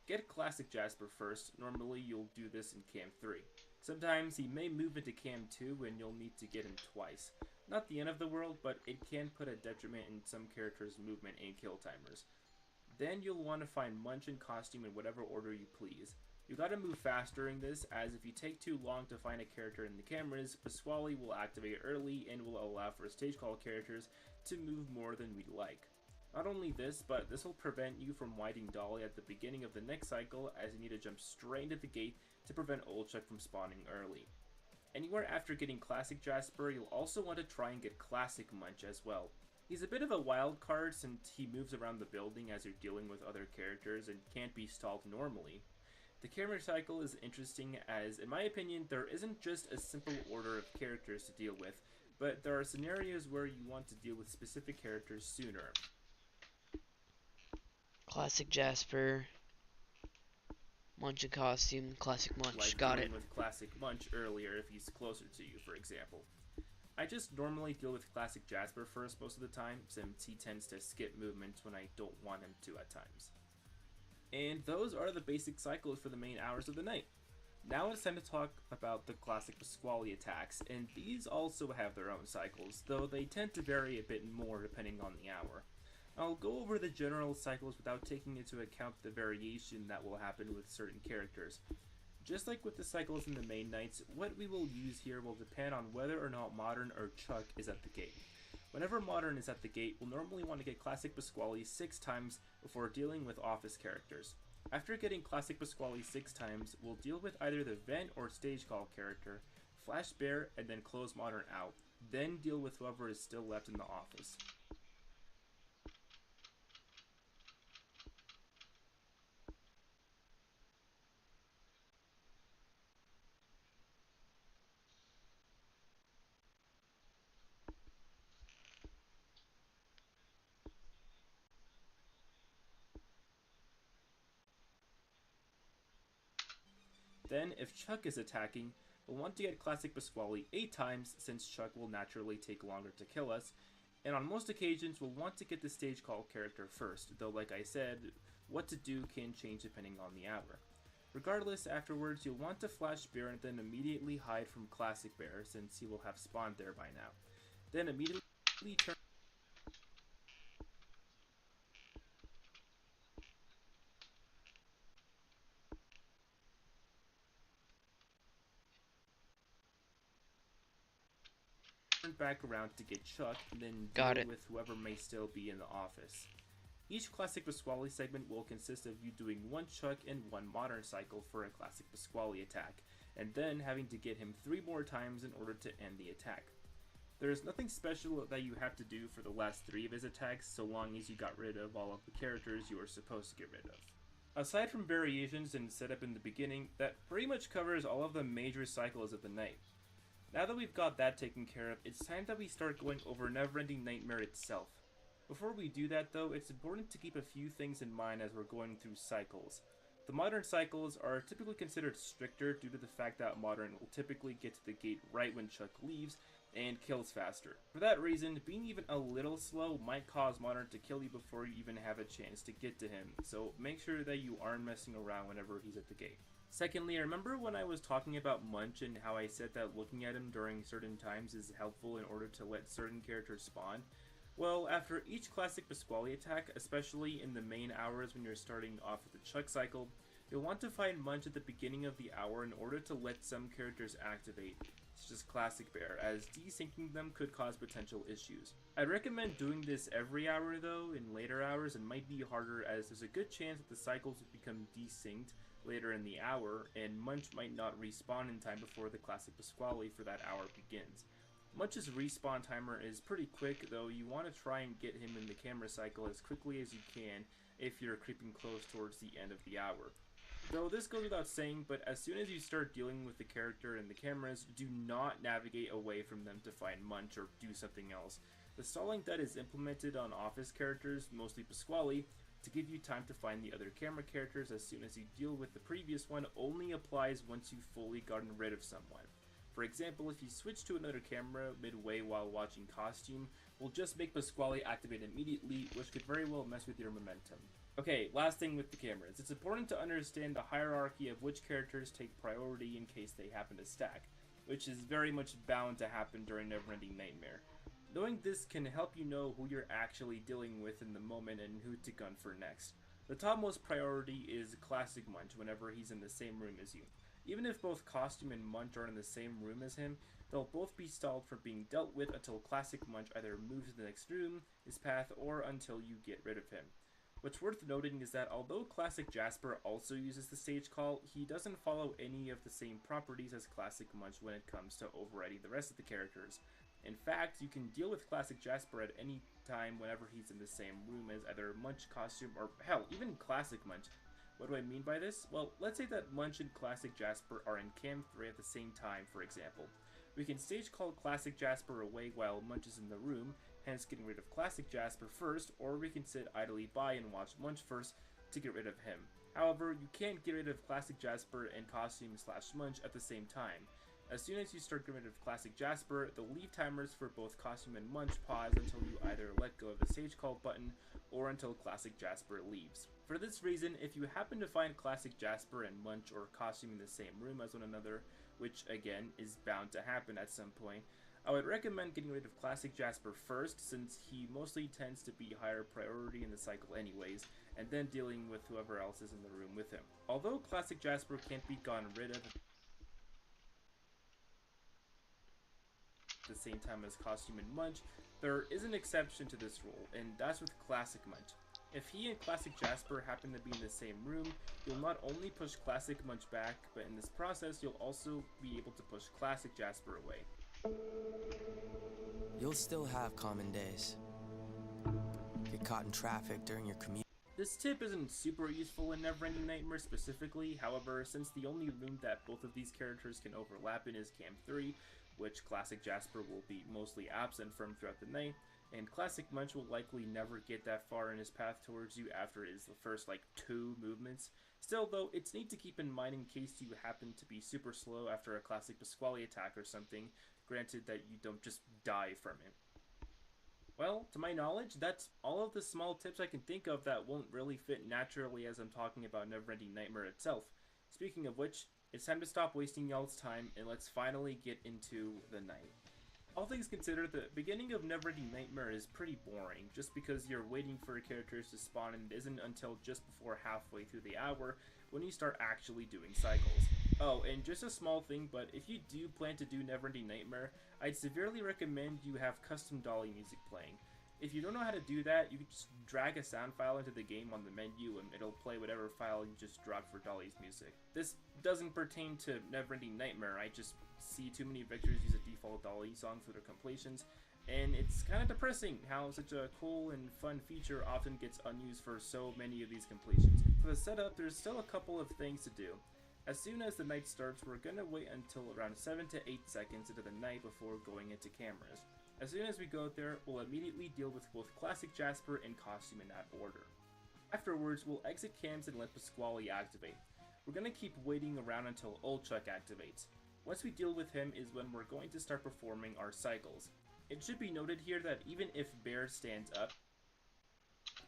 Get Classic Jasper first. Normally you'll do this in Cam 3. Sometimes he may move into Cam 2 and you'll need to get him twice. Not the end of the world, but it can put a detriment in some characters' movement and kill timers. Then you'll want to find Munch and Costume in whatever order you please. You gotta move fast during this, as if you take too long to find a character in the cameras, Pasquale will activate early and will allow for stage call characters to move more than we'd like. Not only this, but this will prevent you from winding dolly at the beginning of the next cycle, as you need to jump straight into the gate to prevent Oldchuck from spawning early. Anywhere after getting Classic Jasper, you'll also want to try and get Classic Munch as well. He's a bit of a wild card since he moves around the building as you're dealing with other characters and can't be stalled normally. The camera cycle is interesting as, in my opinion, there isn't just a simple order of characters to deal with, but there are scenarios where you want to deal with specific characters sooner. Classic Jasper. Munch and Costume. Classic Munch. Like Got dealing it. with Classic Munch earlier if he's closer to you, for example. I just normally deal with Classic Jasper first most of the time, since he tends to skip movements when I don't want him to at times. And those are the basic cycles for the main hours of the night. Now it's time to talk about the classic Pasquale attacks, and these also have their own cycles, though they tend to vary a bit more depending on the hour. I'll go over the general cycles without taking into account the variation that will happen with certain characters. Just like with the cycles in the main nights, what we will use here will depend on whether or not Modern or Chuck is at the gate. Whenever Modern is at the gate, we'll normally want to get Classic Pasquale 6 times before dealing with office characters. After getting Classic Pasquale 6 times, we'll deal with either the vent or stage call character, flash Bear, and then close Modern out, then deal with whoever is still left in the office. Then, if Chuck is attacking, we'll want to get Classic Pasquale 8 times since Chuck will naturally take longer to kill us, and on most occasions we'll want to get the stage call character first, though like I said, what to do can change depending on the hour. Regardless, afterwards you'll want to flash Bear and then immediately hide from Classic Bear since he will have spawned there by now. Then immediately turn back around to get Chuck, and then Got deal it. with whoever may still be in the office. Each Classic Pasquale segment will consist of you doing one Chuck and one Modern cycle for a Classic Pasquale attack, and then having to get him 3 more times in order to end the attack. There is nothing special that you have to do for the last 3 of his attacks, so long as you got rid of all of the characters you were supposed to get rid of. Aside from variations and setup in the beginning, that pretty much covers all of the major cycles of the night. Now that we've got that taken care of, it's time that we start going over Neverending Nightmare itself. Before we do that though, it's important to keep a few things in mind as we're going through cycles. The Modern cycles are typically considered stricter due to the fact that Modern will typically get to the gate right when Chuck leaves and kills faster. For that reason, being even a little slow might cause Modern to kill you before you even have a chance to get to him, so make sure that you aren't messing around whenever he's at the gate. Secondly, remember when I was talking about Munch and how I said that looking at him during certain times is helpful in order to let certain characters spawn? Well, after each Classic Pasquale attack, especially in the main hours when you're starting off with the Chuck cycle, you'll want to find Munch at the beginning of the hour in order to let some characters activate, such as Classic Bear, as desyncing them could cause potential issues. I'd recommend doing this every hour though. In later hours it might be harder as there's a good chance that the cycles will become desynced later in the hour, and Munch might not respawn in time before the Classic Pasquale for that hour begins. Munch's respawn timer is pretty quick, though you want to try and get him in the camera cycle as quickly as you can, if you're creeping close towards the end of the hour. Though this goes without saying, but as soon as you start dealing with the character and the cameras, do not navigate away from them to find Munch or do something else. The stalling that is implemented on office characters, mostly Pasquale, to give you time to find the other camera characters as soon as you deal with the previous one only applies once you've fully gotten rid of someone. For example, if you switch to another camera midway while watching Costume, will just make Pasquale activate immediately, which could very well mess with your momentum. Okay, last thing with the cameras. It's important to understand the hierarchy of which characters take priority in case they happen to stack, which is very much bound to happen during Neverending Nightmare. Knowing this can help you know who you're actually dealing with in the moment and who to gun for next. The topmost priority is Classic Munch whenever he's in the same room as you. Even if both Costume and Munch are in the same room as him, they'll both be stalled for being dealt with until Classic Munch either moves to the next room, his path, or until you get rid of him. What's worth noting is that although Classic Jasper also uses the stage call, he doesn't follow any of the same properties as Classic Munch when it comes to overriding the rest of the characters. In fact, you can deal with Classic Jasper at any time whenever he's in the same room as either Munch, Costume, or hell, even Classic Munch. What do I mean by this? Well, let's say that Munch and Classic Jasper are in Cam 3 at the same time, for example. We can stage call Classic Jasper away while Munch is in the room, hence getting rid of Classic Jasper first, or we can sit idly by and watch Munch first to get rid of him. However, you can't get rid of Classic Jasper and Costume/Munch at the same time. As soon as you start getting rid of Classic Jasper, the leave timers for both Costume and Munch pause until you either let go of the stage call button or until Classic Jasper leaves. For this reason, if you happen to find Classic Jasper and Munch or Costume in the same room as one another, which again is bound to happen at some point, I would recommend getting rid of Classic Jasper first, since he mostly tends to be higher priority in the cycle anyways, and then dealing with whoever else is in the room with him. Although Classic Jasper can't be gotten rid of at the same time as Costume and Munch, there is an exception to this rule, and that's with Classic Munch. If he and Classic Jasper happen to be in the same room, you'll not only push Classic Munch back, but in this process you'll also be able to push Classic Jasper away. You'll still have common days. Get caught in traffic during your commute. This tip isn't super useful in Neverending Nightmare specifically, however, since the only room that both of these characters can overlap in is Cam 3, which Classic Jasper will be mostly absent from throughout the night, and Classic Munch will likely never get that far in his path towards you after his first 2 movements. Still though, it's neat to keep in mind in case you happen to be super slow after a Classic Pasquale attack or something, granted that you don't just die from it. Well, to my knowledge, that's all of the small tips I can think of that won't really fit naturally as I'm talking about Neverending Nightmare itself. Speaking of which, it's time to stop wasting y'all's time and let's finally get into the night. All things considered, the beginning of Neverending Nightmare is pretty boring, just because you're waiting for characters to spawn and it isn't until just before halfway through the hour when you start actually doing cycles. Oh, and just a small thing, but if you do plan to do Neverending Nightmare, I'd severely recommend you have custom Dolly music playing. If you don't know how to do that, you can just drag a sound file into the game on the menu and it'll play whatever file you just dropped for Dolly's music. This doesn't pertain to Neverending Nightmare, I just see too many Victors use a default Dolly song for their completions, and it's kind of depressing how such a cool and fun feature often gets unused for so many of these completions. For the setup, there's still a couple of things to do. As soon as the night starts, we're gonna wait until around 7 to 8 seconds into the night before going into cameras. As soon as we go there, we'll immediately deal with both Classic Jasper and Costume in that order. Afterwards, we'll exit cams and let Pasquale activate. We're gonna keep waiting around until Old Chuck activates. Once we deal with him is when we're going to start performing our cycles. It should be noted here that even if Bear stands up,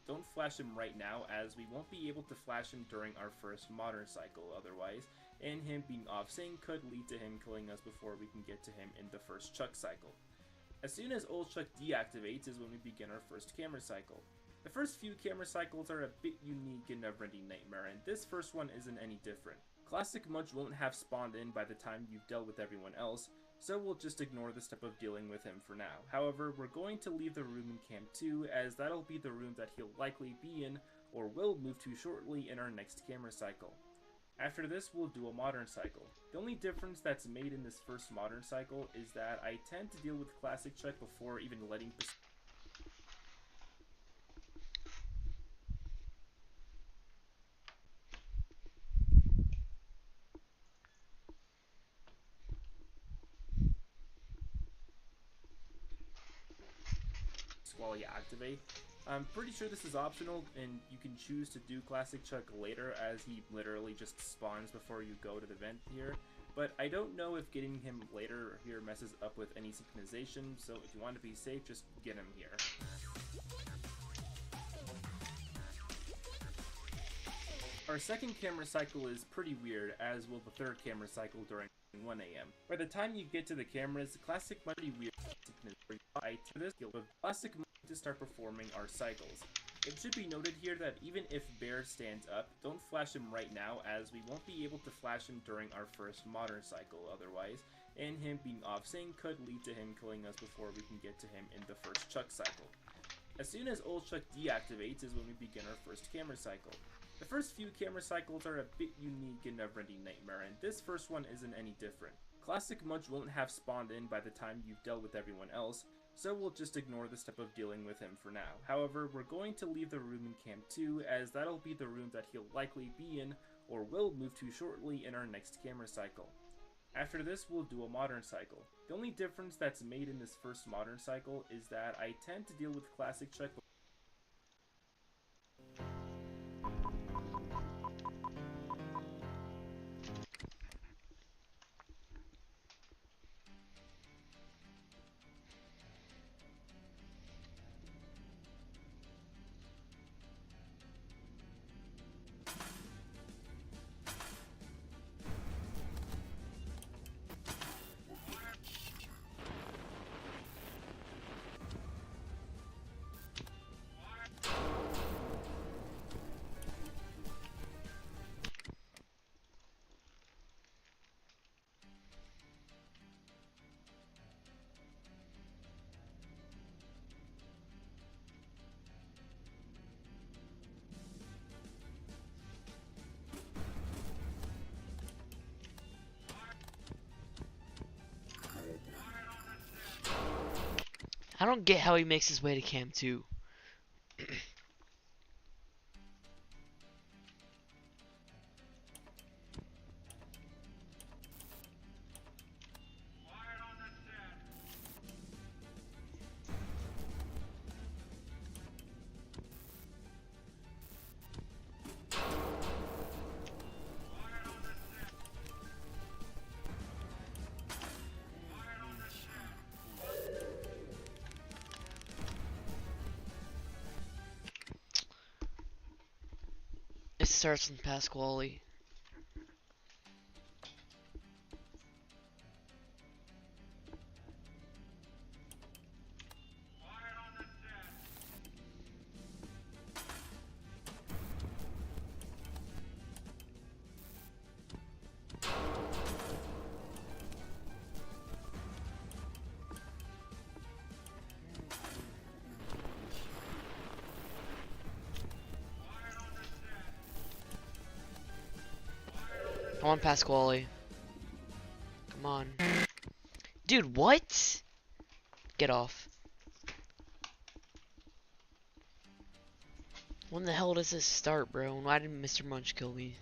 don't flash him right now, as we won't be able to flash him during our first modern cycle otherwise, and him being off sync could lead to him killing us before we can get to him in the first Chuck cycle. As soon as Old Chuck deactivates is when we begin our first camera cycle. The first few camera cycles are a bit unique in Neverending Nightmare, and this first one isn't any different. Classic Munch won't have spawned in by the time you've dealt with everyone else, so we'll just ignore the step of dealing with him for now. However, we're going to leave the room in Cam 2, as that'll be the room that he'll likely be in, or will move to shortly in our next camera cycle. After this, we'll do a modern cycle. The only difference that's made in this first modern cycle is that I tend to deal with Classic Chuck before even letting while you activate. I'm pretty sure this is optional, and you can choose to do Classic Chuck later, as he literally just spawns before you go to the vent here. But I don't know if getting him later here messes up with any synchronization, so if you want to be safe, just get him here. Our second camera cycle is pretty weird, as will the third camera cycle during 1 AM. By the time you get to the cameras, Classic might be weird to this skill, but Classic might to start performing our cycles. It should be noted here that even if Bear stands up, don't flash him right now, as we won't be able to flash him during our first modern cycle otherwise, and him being off sync could lead to him killing us before we can get to him in the first Chuck cycle. As soon as Old Chuck deactivates is when we begin our first camera cycle. The first few camera cycles are a bit unique and never-ending nightmare, and this first one isn't any different. Classic Munch won't have spawned in by the time you've dealt with everyone else, so we'll just ignore the step of dealing with him for now. However, we're going to leave the room in Camp 2, as that'll be the room that he'll likely be in, or will move to shortly in our next camera cycle. After this, we'll do a modern cycle. The only difference that's made in this first modern cycle is that I tend to deal with Classic Chuck. I don't get how he makes his way to Camp 2. It starts in Pasquale. Come on, Pasquale. Come on. Dude, what? Get off. When the hell does this start, bro? And why did Mr. Munch kill me?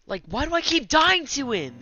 Like, why do I keep dying to him?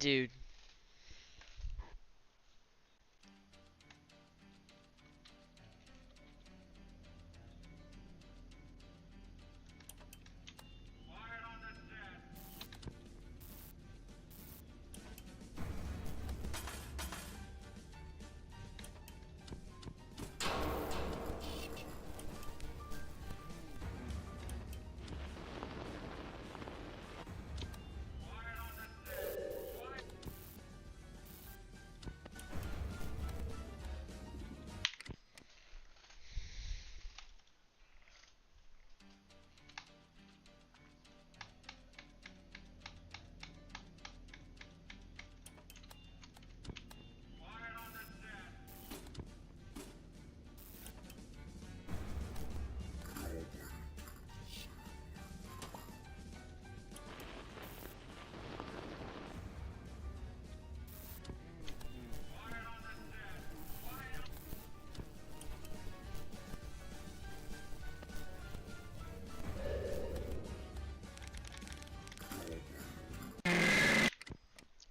Dude.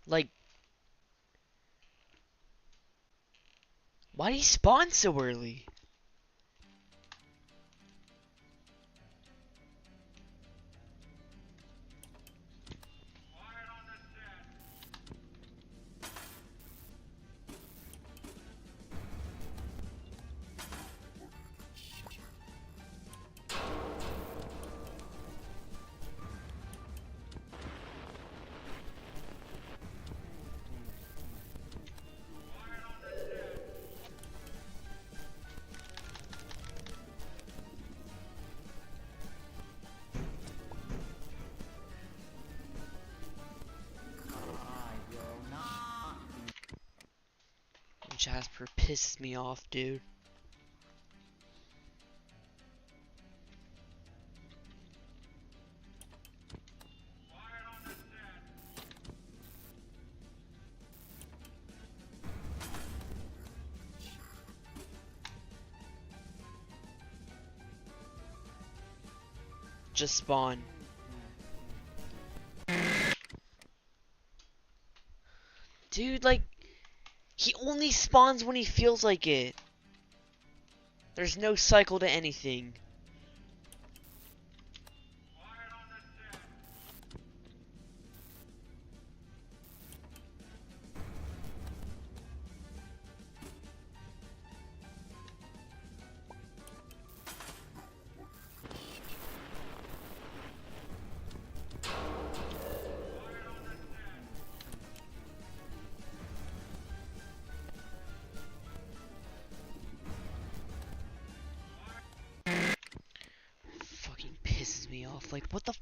Like, why'd he spawn so early? Jasper pisses me off, dude. Just spawn. Dude, like, he only spawns when he feels like it. There's no cycle to anything. Fucking pisses me off. Like, what the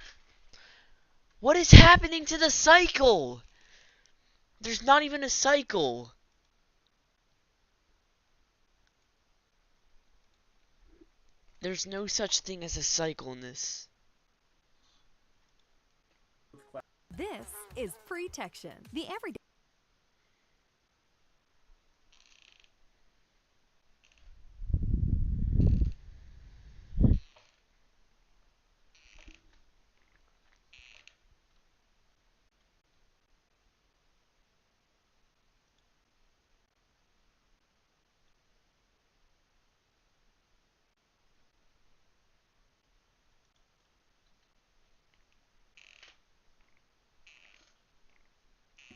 what is happening to the cycle? There's not even a cycle. There's no such thing as a cycle in this. This is Free-Tection, the everyday.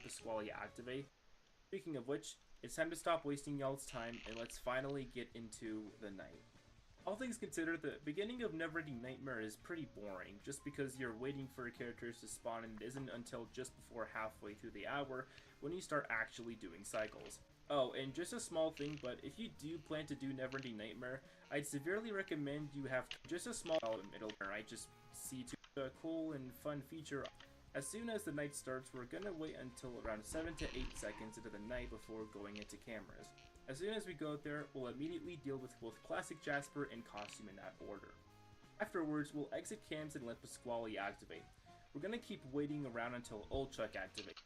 Pasquale activate. Speaking of which, it's time to stop wasting y'all's time and let's finally get into the night. All things considered, the beginning of Neverending Nightmare is pretty boring, just because you're waiting for characters to spawn and it isn't until just before halfway through the hour when you start actually doing cycles. Oh, and just a small thing, but if you do plan to do Neverending Nightmare, I'd severely recommend you have just a small middle where I just see a cool and fun feature. As soon as the night starts, we're gonna wait until around 7 to 8 seconds into the night before going into cameras. As soon as we go there, we'll immediately deal with both Classic Jasper and Costume in that order. Afterwards, we'll exit cams and let Pasquale activate. We're gonna keep waiting around until Old Chuck activates.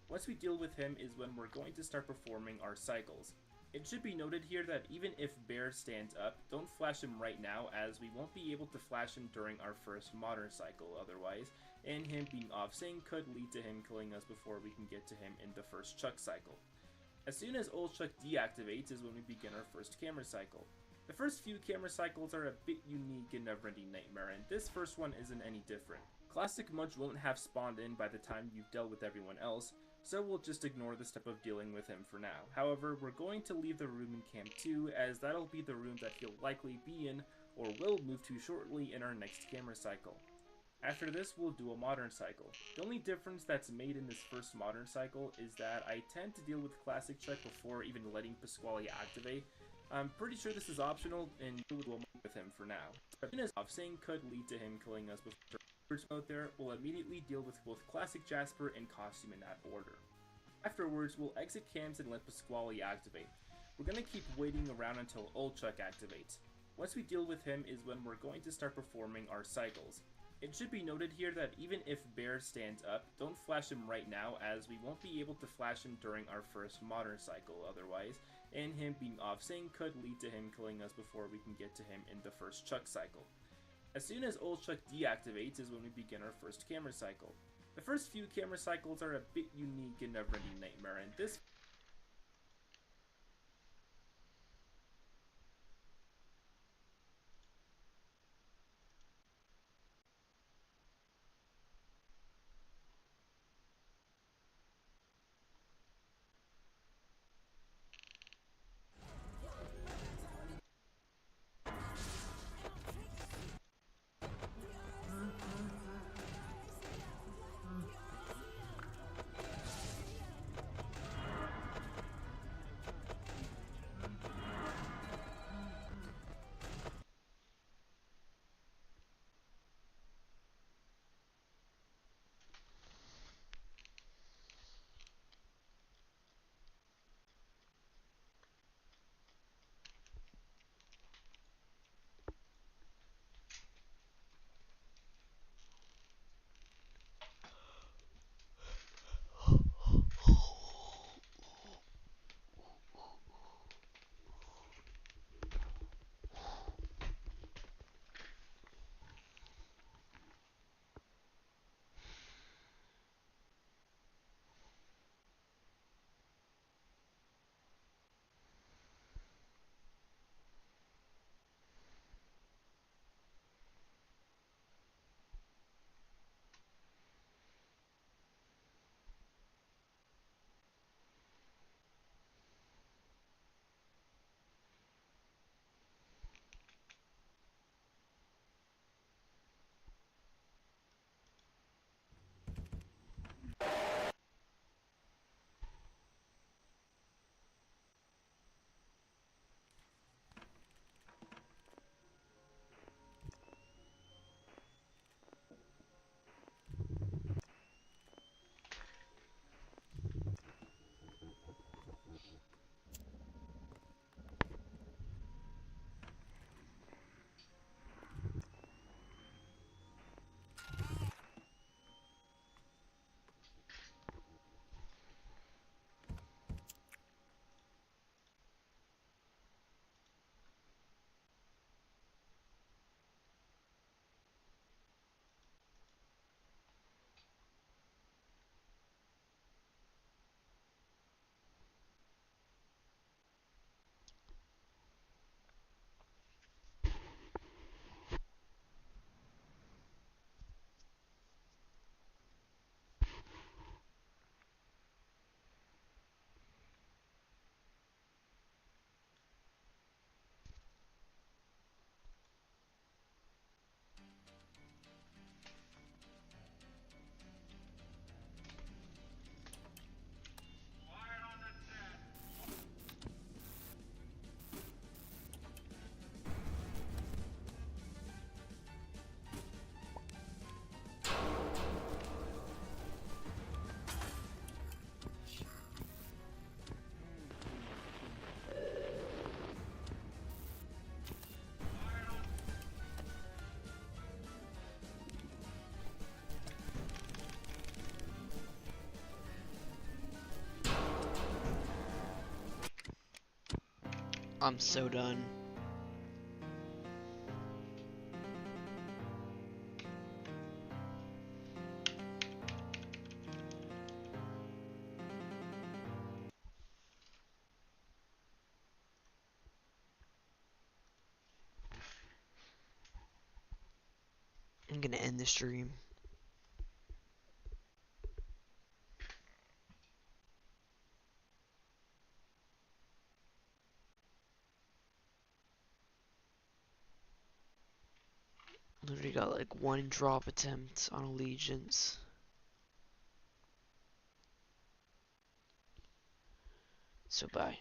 Once we deal with him is when we're going to start performing our cycles. It should be noted here that even if Bear stands up, don't flash him right now, as we won't be able to flash him during our first modern cycle otherwise, and him being off sync could lead to him killing us before we can get to him in the first Chuck cycle. As soon as Old Chuck deactivates is when we begin our first camera cycle. The first few camera cycles are a bit unique in Neverending Nightmare, and this first one isn't any different. Classic Munch won't have spawned in by the time you've dealt with everyone else, so we'll just ignore the step of dealing with him for now. However, we're going to leave the room in Camp 2, as that'll be the room that he'll likely be in, or will move to shortly in our next camera cycle. After this, we'll do a modern cycle. The only difference that's made in this first modern cycle is that I tend to deal with Classic Chuck before even letting Pasquale activate. I'm pretty sure this is optional, and we'll move with him for now. His off-sync could lead to him killing us before out there. We'll immediately deal with both Classic Jasper and Costume in that order. Afterwards, we'll exit cams and let Pasquale activate. We're gonna keep waiting around until Old Chuck activates. Once we deal with him is when we're going to start performing our cycles. It should be noted here that even if Bear stands up, don't flash him right now, as we won't be able to flash him during our first modern cycle otherwise, and him being off sync could lead to him killing us before we can get to him in the first Chuck cycle. As soon as Old Chuck deactivates is when we begin our first camera cycle. The first few camera cycles are a bit unique in Neverending Nightmare, and this I'm so done. I'm gonna end the stream. Literally got like one drop attempt on Allegiance. So bye.